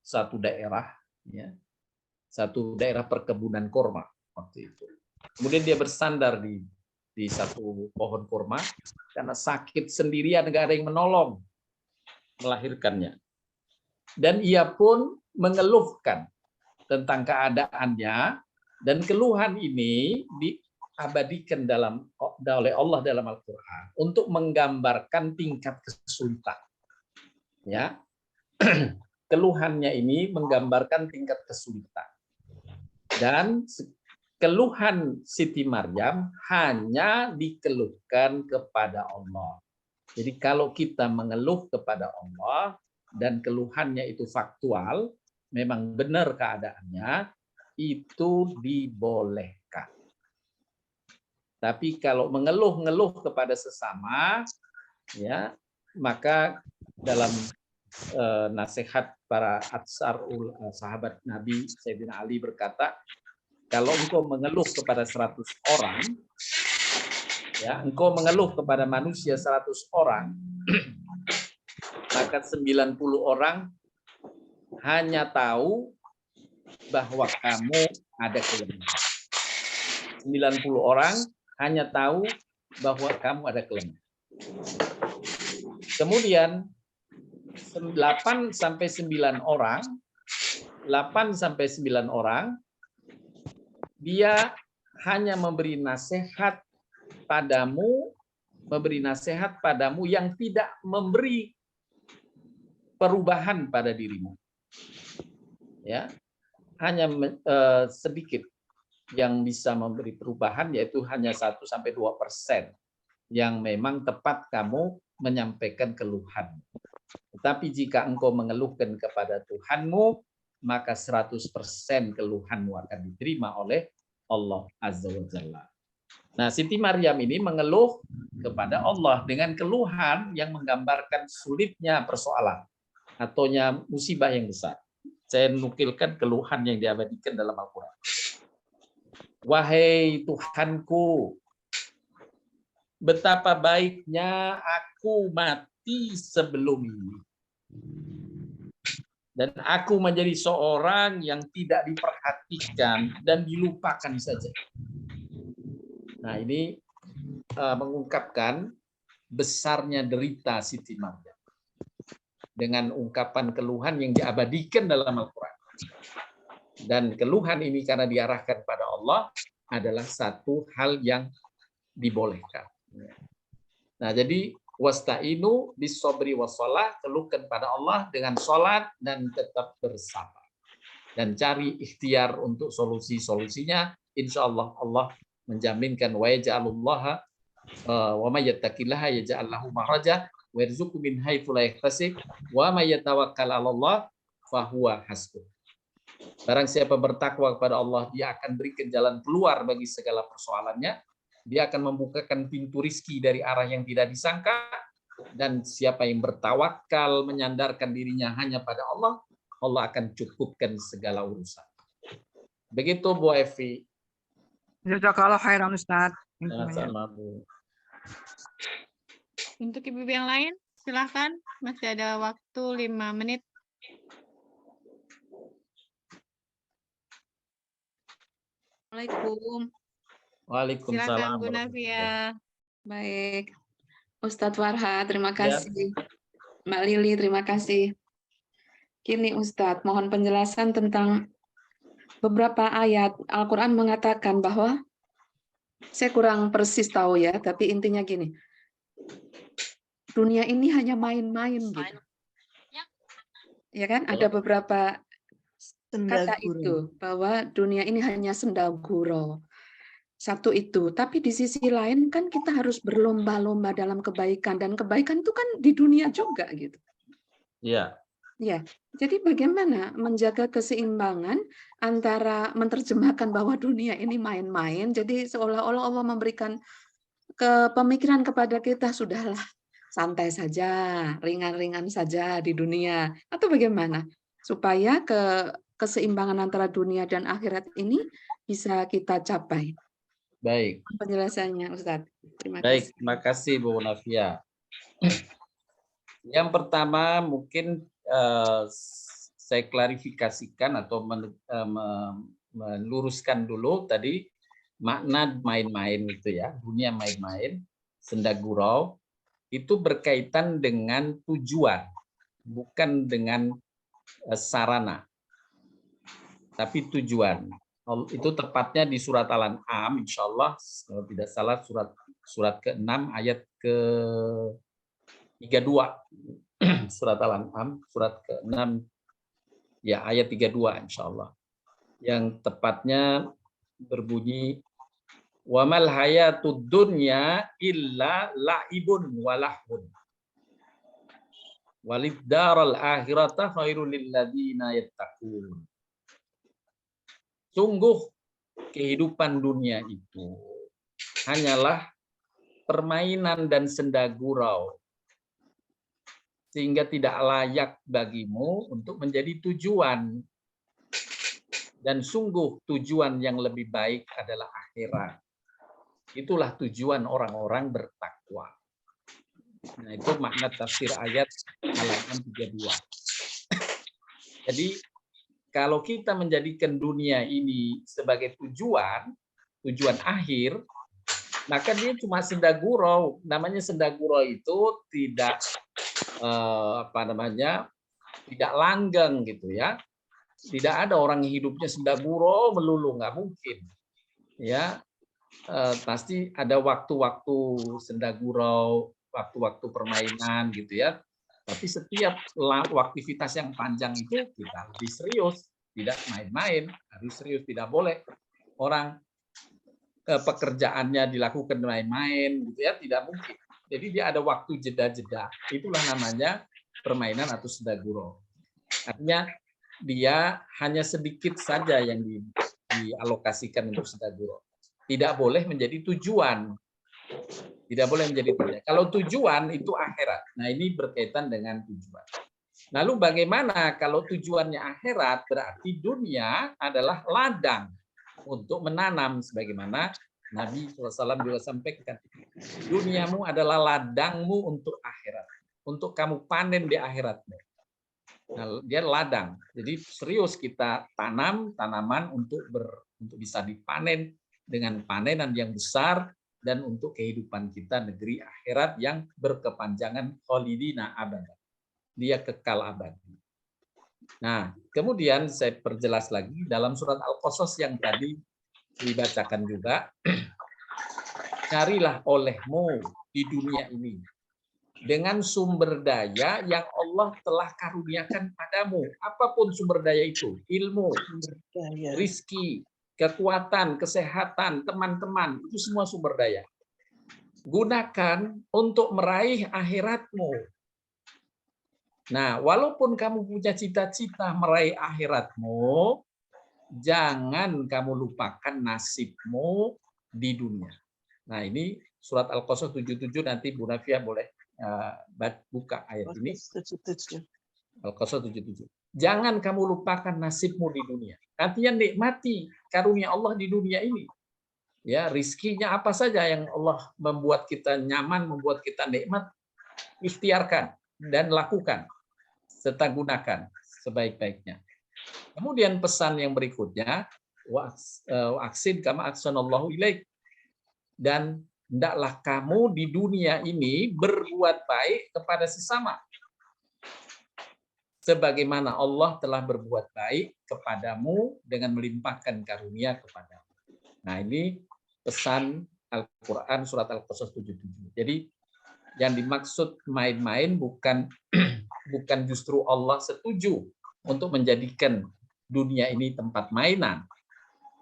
satu daerah, ya, satu daerah perkebunan kurma waktu itu. Kemudian dia bersandar di satu pohon kurma karena sakit sendirian, nggak ada yang menolong melahirkannya. Dan ia pun mengeluhkan tentang keadaannya, dan keluhan ini diabadikan oleh Allah dalam Al-Quran untuk menggambarkan tingkat kesulitan. Ya, keluhannya ini menggambarkan tingkat kesulitan. Dan keluhan Siti Maryam hanya dikeluhkan kepada Allah. Jadi kalau kita mengeluh kepada Allah dan keluhannya itu faktual, memang benar keadaannya, itu dibolehkan. Tapi kalau mengeluh-ngeluh kepada sesama, ya, maka dalam nasihat para atsarul sahabat Nabi, Sayyidina Ali berkata, Kalau engkau mengeluh kepada 100 orang, ya, engkau mengeluh kepada manusia 100 orang, maka 90 orang hanya tahu bahwa kamu ada kelemahan. 90 orang hanya tahu bahwa kamu ada kelemahan. Kemudian 8 sampai 9 orang dia hanya memberi nasihat padamu yang tidak memberi perubahan pada dirimu. Ya, hanya sedikit yang bisa memberi perubahan, yaitu hanya 1-2% yang memang tepat kamu menyampaikan keluhan. Tetapi jika engkau mengeluhkan kepada Tuhanmu, maka 100% keluhanmu akan diterima oleh Allah Azza wa Jalla. Nah, Siti Maryam ini mengeluh kepada Allah dengan keluhan yang menggambarkan sulitnya persoalan atau musibah yang besar. Saya nukilkan keluhan yang diabadikan dalam Al-Quran. Wahai Tuhanku, betapa baiknya aku mati sebelum ini. Dan aku menjadi seorang yang tidak diperhatikan dan dilupakan saja. Nah, ini mengungkapkan besarnya derita Siti Maryam dengan ungkapan keluhan yang diabadikan dalam Al-Quran. Dan keluhan ini karena diarahkan pada Allah adalah satu hal yang dibolehkan. Nah, jadi wasta'inu bis-sabri was-shalah, keluhkan pada Allah dengan salat dan tetap bersabar. Dan cari ikhtiar untuk solusi-solusinya, insyaallah Allah menjaminkan wa yaj'alullaha wa may yattaqillaha yaj'al lahu makhraja wa yarzuqhu min haitsu la yahtasib wa may yatawakkal 'ala Allah fa huwa hasbuh. Barang siapa bertakwa kepada Allah, dia akan berikan jalan keluar bagi segala persoalannya. Dia akan membukakan pintu rizki dari arah yang tidak disangka. Dan siapa yang bertawakal, menyandarkan dirinya hanya pada Allah, Allah akan cukupkan segala urusan. Begitu Bu Evi. Jazakallah khairan Ustaz. Sama-sama Bu. Untuk ibu yang lain, silahkan. Masih ada waktu 5 menit. Assalamualaikum. Waalaikumsalam. Silakan Bu Nafia. Baik. Ustadz Farhat, terima Ya. kasih. Mbak Lili, terima kasih. Kini Ustadz, mohon penjelasan tentang beberapa ayat Al-Quran mengatakan bahwa, saya kurang persis tahu ya, tapi intinya gini, dunia ini hanya main-main gitu. Ya kan, ada beberapa kata itu, bahwa dunia ini hanya senda gurau. Satu itu, tapi di sisi lain kan kita harus berlomba-lomba dalam kebaikan, dan kebaikan itu kan di dunia juga gitu. Iya. Ya, jadi bagaimana menjaga keseimbangan antara menerjemahkan bahwa dunia ini main-main, jadi seolah-olah Allah memberikan pemikiran kepada kita, sudahlah santai saja, ringan-ringan saja di dunia, atau bagaimana supaya keseimbangan antara dunia dan akhirat ini bisa kita capai. Baik. Penjelasannya Ustadz. Terima kasih. Baik, terima kasih Bu Nafia. Yang pertama mungkin saya klarifikasikan atau meluruskan dulu tadi makna main-main itu ya, dunia main-main, senda gurau, itu berkaitan dengan tujuan, bukan dengan sarana, tapi tujuan. Itu tepatnya di surat Al-An'am, insya Allah kalau tidak salah surat ke-6 ayat ke-32. Surat Al-An'am surat ke-6 ya ayat 32 insya Allah. Yang tepatnya berbunyi wa mal hayatud dunya illa la'ibun wa lahun walid daral akhirata khairul lil ladzina yattaqun. Sungguh kehidupan dunia itu hanyalah permainan dan senda gurau, sehingga tidak layak bagimu untuk menjadi tujuan. Dan sungguh tujuan yang lebih baik adalah akhirat. Itulah tujuan orang-orang bertakwa. Nah, itu makna tafsir ayat halaman 32. Jadi kalau kita menjadikan dunia ini sebagai tujuan akhir, maka dia cuma senda gurau. Namanya senda gurau itu tidak tidak langgeng gitu ya. Tidak ada orang yang hidupnya senda gurau melulu, nggak mungkin. Ya, pasti ada waktu-waktu senda gurau, waktu-waktu permainan gitu ya. Tapi setiap aktivitas yang panjang itu kita lebih serius, tidak main-main, harus serius, tidak boleh orang pekerjaannya dilakukan main-main gitu ya, tidak mungkin. Jadi dia ada waktu jeda-jeda. Itulah namanya permainan atau senda gurau. Artinya dia hanya sedikit saja yang dialokasikan untuk senda gurau. Tidak boleh menjadi tujuan. Tidak boleh menjadi tujuan. Kalau tujuan itu akhirat. Nah, ini berkaitan dengan tujuan. Lalu bagaimana kalau tujuannya akhirat? Berarti dunia adalah ladang untuk menanam, sebagaimana Nabi SAW juga sampaikan. Duniamu adalah ladangmu untuk akhirat. Untuk kamu panen di akhiratmu. Nah, dia ladang. Jadi serius kita tanam tanaman untuk bisa dipanen dengan panenan yang besar, dan untuk kehidupan kita negeri akhirat yang berkepanjangan kholidina abad. Dia kekal abadi. Nah, kemudian saya perjelas lagi dalam surat Al-Qasas yang tadi dibacakan juga, carilah olehmu di dunia ini dengan sumber daya yang Allah telah karuniakan padamu. Apapun sumber daya itu, ilmu, rizki, kekuatan, kesehatan, teman-teman, itu semua sumber daya. Gunakan untuk meraih akhiratmu. Nah, walaupun kamu punya cita-cita meraih akhiratmu, jangan kamu lupakan nasibmu di dunia. Nah, ini surat Al-Qasas 77, nanti Bu Nafia boleh buka ayat ini. Al-Qasas 77. Jangan kamu lupakan nasibmu di dunia. Artinya nikmati karunia Allah di dunia ini. Ya, rizkinya apa saja yang Allah membuat kita nyaman, membuat kita nikmat, ikhtiarkan dan lakukan serta gunakan sebaik-baiknya. Kemudian pesan yang berikutnya, aksin kama ahsanallahu ilaik. Dan hendaklah kamu di dunia ini berbuat baik kepada sesama, sebagaimana Allah telah berbuat baik kepadamu dengan melimpahkan karunia kepadamu. Nah, ini pesan Al-Quran surat Al-Qasas 77. Jadi yang dimaksud main-main bukan justru Allah setuju untuk menjadikan dunia ini tempat mainan,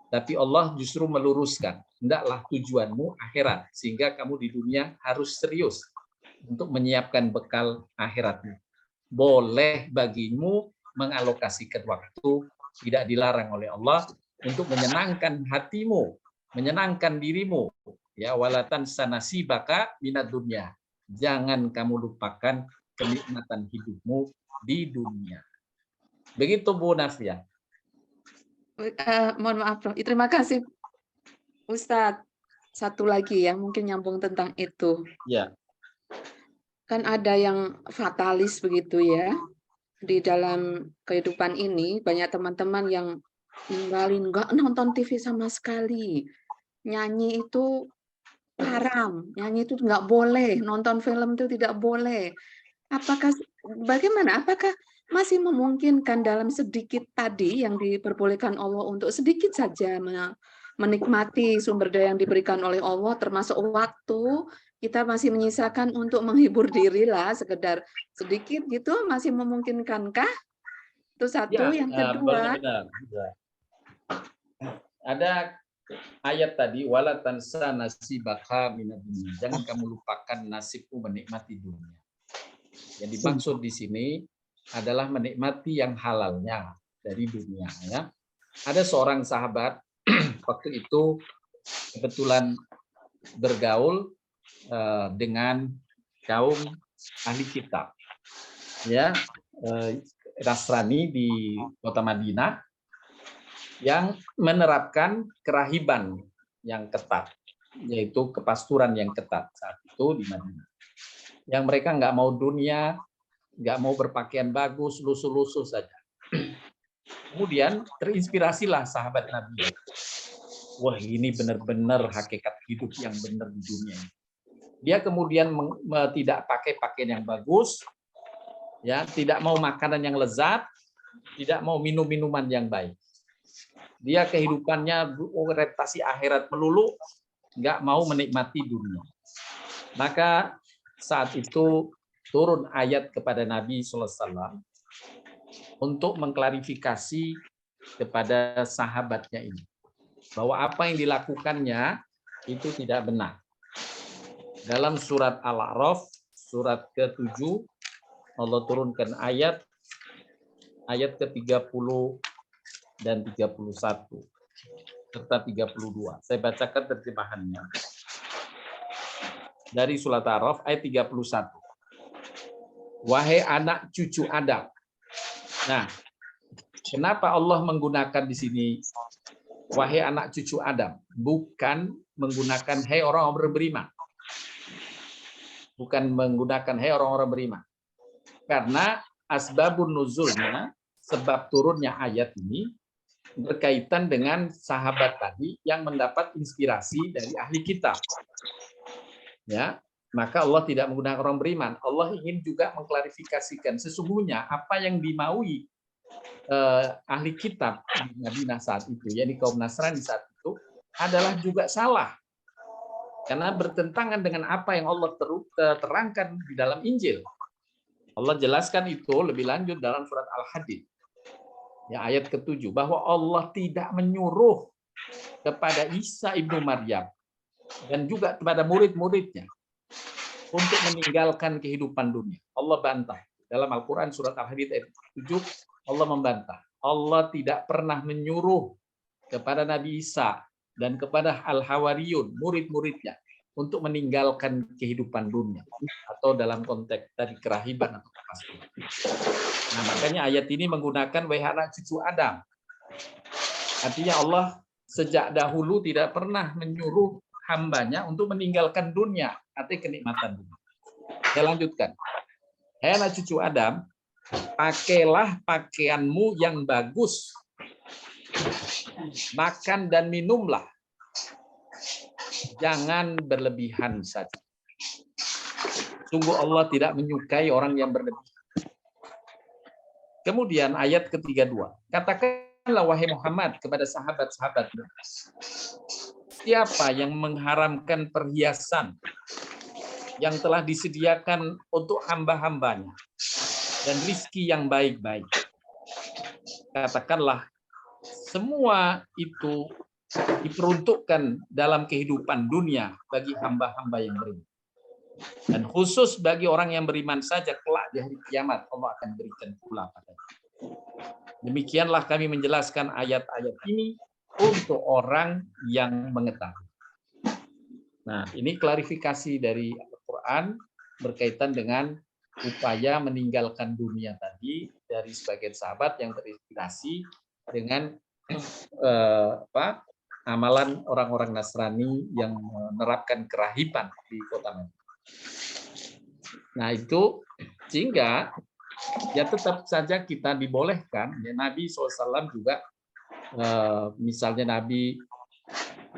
tapi Allah justru meluruskan, hendaklah tujuanmu akhirat, sehingga kamu di dunia harus serius untuk menyiapkan bekal akhiratmu. Boleh bagimu mengalokasikan waktu, tidak dilarang oleh Allah, untuk menyenangkan hatimu, menyenangkan dirimu. Ya, walatan sanasibaka minad dunya. Jangan kamu lupakan kenikmatan hidupmu di dunia. Begitu Bu Nafia. Mohon maaf, Prof. Terima kasih, Ustadz. Satu lagi yang mungkin nyambung tentang itu. Ya. Kan ada yang fatalis begitu ya. Di dalam kehidupan ini banyak teman-teman yang ninggalin, nggak nonton TV sama sekali. Nyanyi itu haram, nyanyi itu nggak boleh, nonton film itu tidak boleh. Bagaimana? Apakah masih memungkinkan dalam sedikit tadi yang diperbolehkan Allah untuk sedikit saja menikmati sumber daya yang diberikan oleh Allah, termasuk waktu, kita masih menyisakan untuk menghibur diri lah, sekedar sedikit gitu, masih memungkinkankah? Itu satu. Ya, yang kedua, benar. Ada ayat tadi, wala tansa nasibaka minad dunya. Jangan kamu lupakan nasibmu menikmati dunia. Yang dimaksud di sini adalah menikmati yang halalnya dari dunia. Ya. Ada seorang sahabat waktu itu kebetulan bergaul dengan kaum ahli kitab, ya, Nasrani di kota Madinah. yang menerapkan kerahiban yang ketat, yaitu kepasturan yang ketat saat itu di Madinah. Yang mereka nggak mau dunia, nggak mau berpakaian bagus, lusuh-lusuh saja. Kemudian terinspirasilah sahabat Nabi. Wah, ini benar-benar hakikat hidup yang benar di dunia ini. Dia kemudian tidak pakai pakaian yang bagus, ya, tidak mau makanan yang lezat, tidak mau minum minuman yang baik. Dia kehidupannya orientasi akhirat melulu, nggak mau menikmati dunia. Maka saat itu turun ayat kepada Nabi SAW untuk mengklarifikasi kepada sahabatnya ini bahwa apa yang dilakukannya itu tidak benar. Dalam surat Al-A'raf, surat ke-7, Allah turunkan ayat ke-30 dan 31 serta 32. Saya bacakan terjemahannya. Dari surat Al-A'raf ayat 31. Wahai anak cucu Adam. Nah, kenapa Allah menggunakan di sini wahai anak cucu Adam, bukan menggunakan hai orang-orang beriman. Bukan menggunakan hai orang-orang beriman. Karena asbabun nuzulnya, sebab turunnya ayat ini berkaitan dengan sahabat tadi yang mendapat inspirasi dari ahli kitab. Ya, maka Allah tidak menggunakan orang beriman. Allah ingin juga mengklarifikasikan sesungguhnya apa yang dimaui ahli kitab di Madinah saat itu, yakni kaum Nasrani saat itu, adalah juga salah. Karena bertentangan dengan apa yang Allah terangkan di dalam Injil. Allah jelaskan itu lebih lanjut dalam surat Al-Hadid. Ya, ayat ke-7, bahwa Allah tidak menyuruh kepada Isa ibnu Maryam dan juga kepada murid-muridnya untuk meninggalkan kehidupan dunia. Allah bantah. Dalam Al-Quran surat Al-Hadid ayat 7, Allah membantah. Allah tidak pernah menyuruh kepada Nabi Isa dan kepada Al-Hawariyun, murid-muridnya, untuk meninggalkan kehidupan dunia. Atau dalam konteks tadi kerahiban atau kepastian. Nah, makanya ayat ini menggunakan wahai anak cucu Adam. Artinya Allah sejak dahulu tidak pernah menyuruh hambanya untuk meninggalkan dunia, artinya kenikmatan dunia. Saya lanjutkan. Hai anak cucu Adam, pakailah pakaianmu yang bagus. Makan dan minumlah. Jangan berlebihan saja. Sungguh Allah tidak menyukai orang yang berlebihan. Kemudian ayat ke-32. Katakanlah wahai Muhammad kepada sahabat-sahabatmu. Siapa yang mengharamkan perhiasan yang telah disediakan untuk hamba-hambanya dan rizki yang baik-baik. Katakanlah semua itu diperuntukkan dalam kehidupan dunia bagi hamba-hamba yang beriman. Dan khusus bagi orang yang beriman saja kelak di hari kiamat Allah akan berikan pula padanya. Demikianlah kami menjelaskan ayat-ayat ini untuk orang yang mengetahui. Nah, ini klarifikasi dari Al-Quran berkaitan dengan upaya meninggalkan dunia tadi dari sebagian sahabat yang terinspirasi dengan amalan orang-orang Nasrani yang menerapkan kerahiban di kota Madinah. Nah, itu sehingga ya tetap saja kita dibolehkan. Ya, Nabi SAW juga misalnya Nabi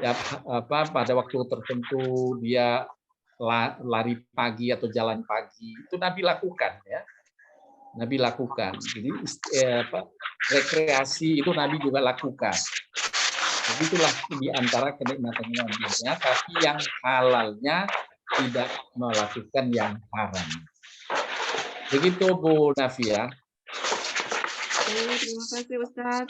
ya, pada waktu tertentu dia lari pagi atau jalan pagi, itu Nabi lakukan, ya. Nabi lakukan. Jadi rekreasi itu Nabi juga lakukan. Jadi itulah di antara kenikmatannya dunia, tapi yang halalnya tidak melakukan yang haram. Begitu Bu Nafia. Terima kasih Ustaz.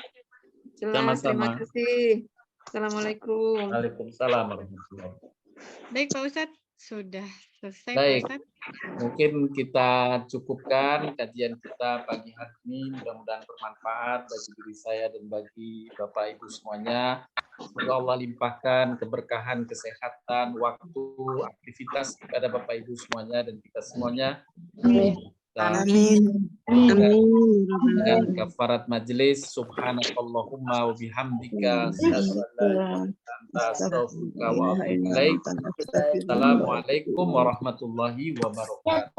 Jelas, Sama-sama. terima kasih. Assalamualaikum. Waalaikumsalam warahmatullahi wabarakatuh. Baik Pak Ustadz, sudah selesai Baik. Pak Ustadz. Mungkin kita cukupkan kajian kita pagi hari ini. Mudah-mudahan bermanfaat bagi diri saya dan bagi Bapak Ibu semuanya. Semoga Allah limpahkan keberkahan, kesehatan, waktu, aktivitas kepada Bapak Ibu semuanya dan kita semuanya. kita. Amin. Dan kafarat majelis, subhanakallahumma wa bihamdika, asyhadu an la ilaha illa anta, astaghfiruka wa atubu ilaik. Assalamualaikum warahmatullahi wabarakatuh.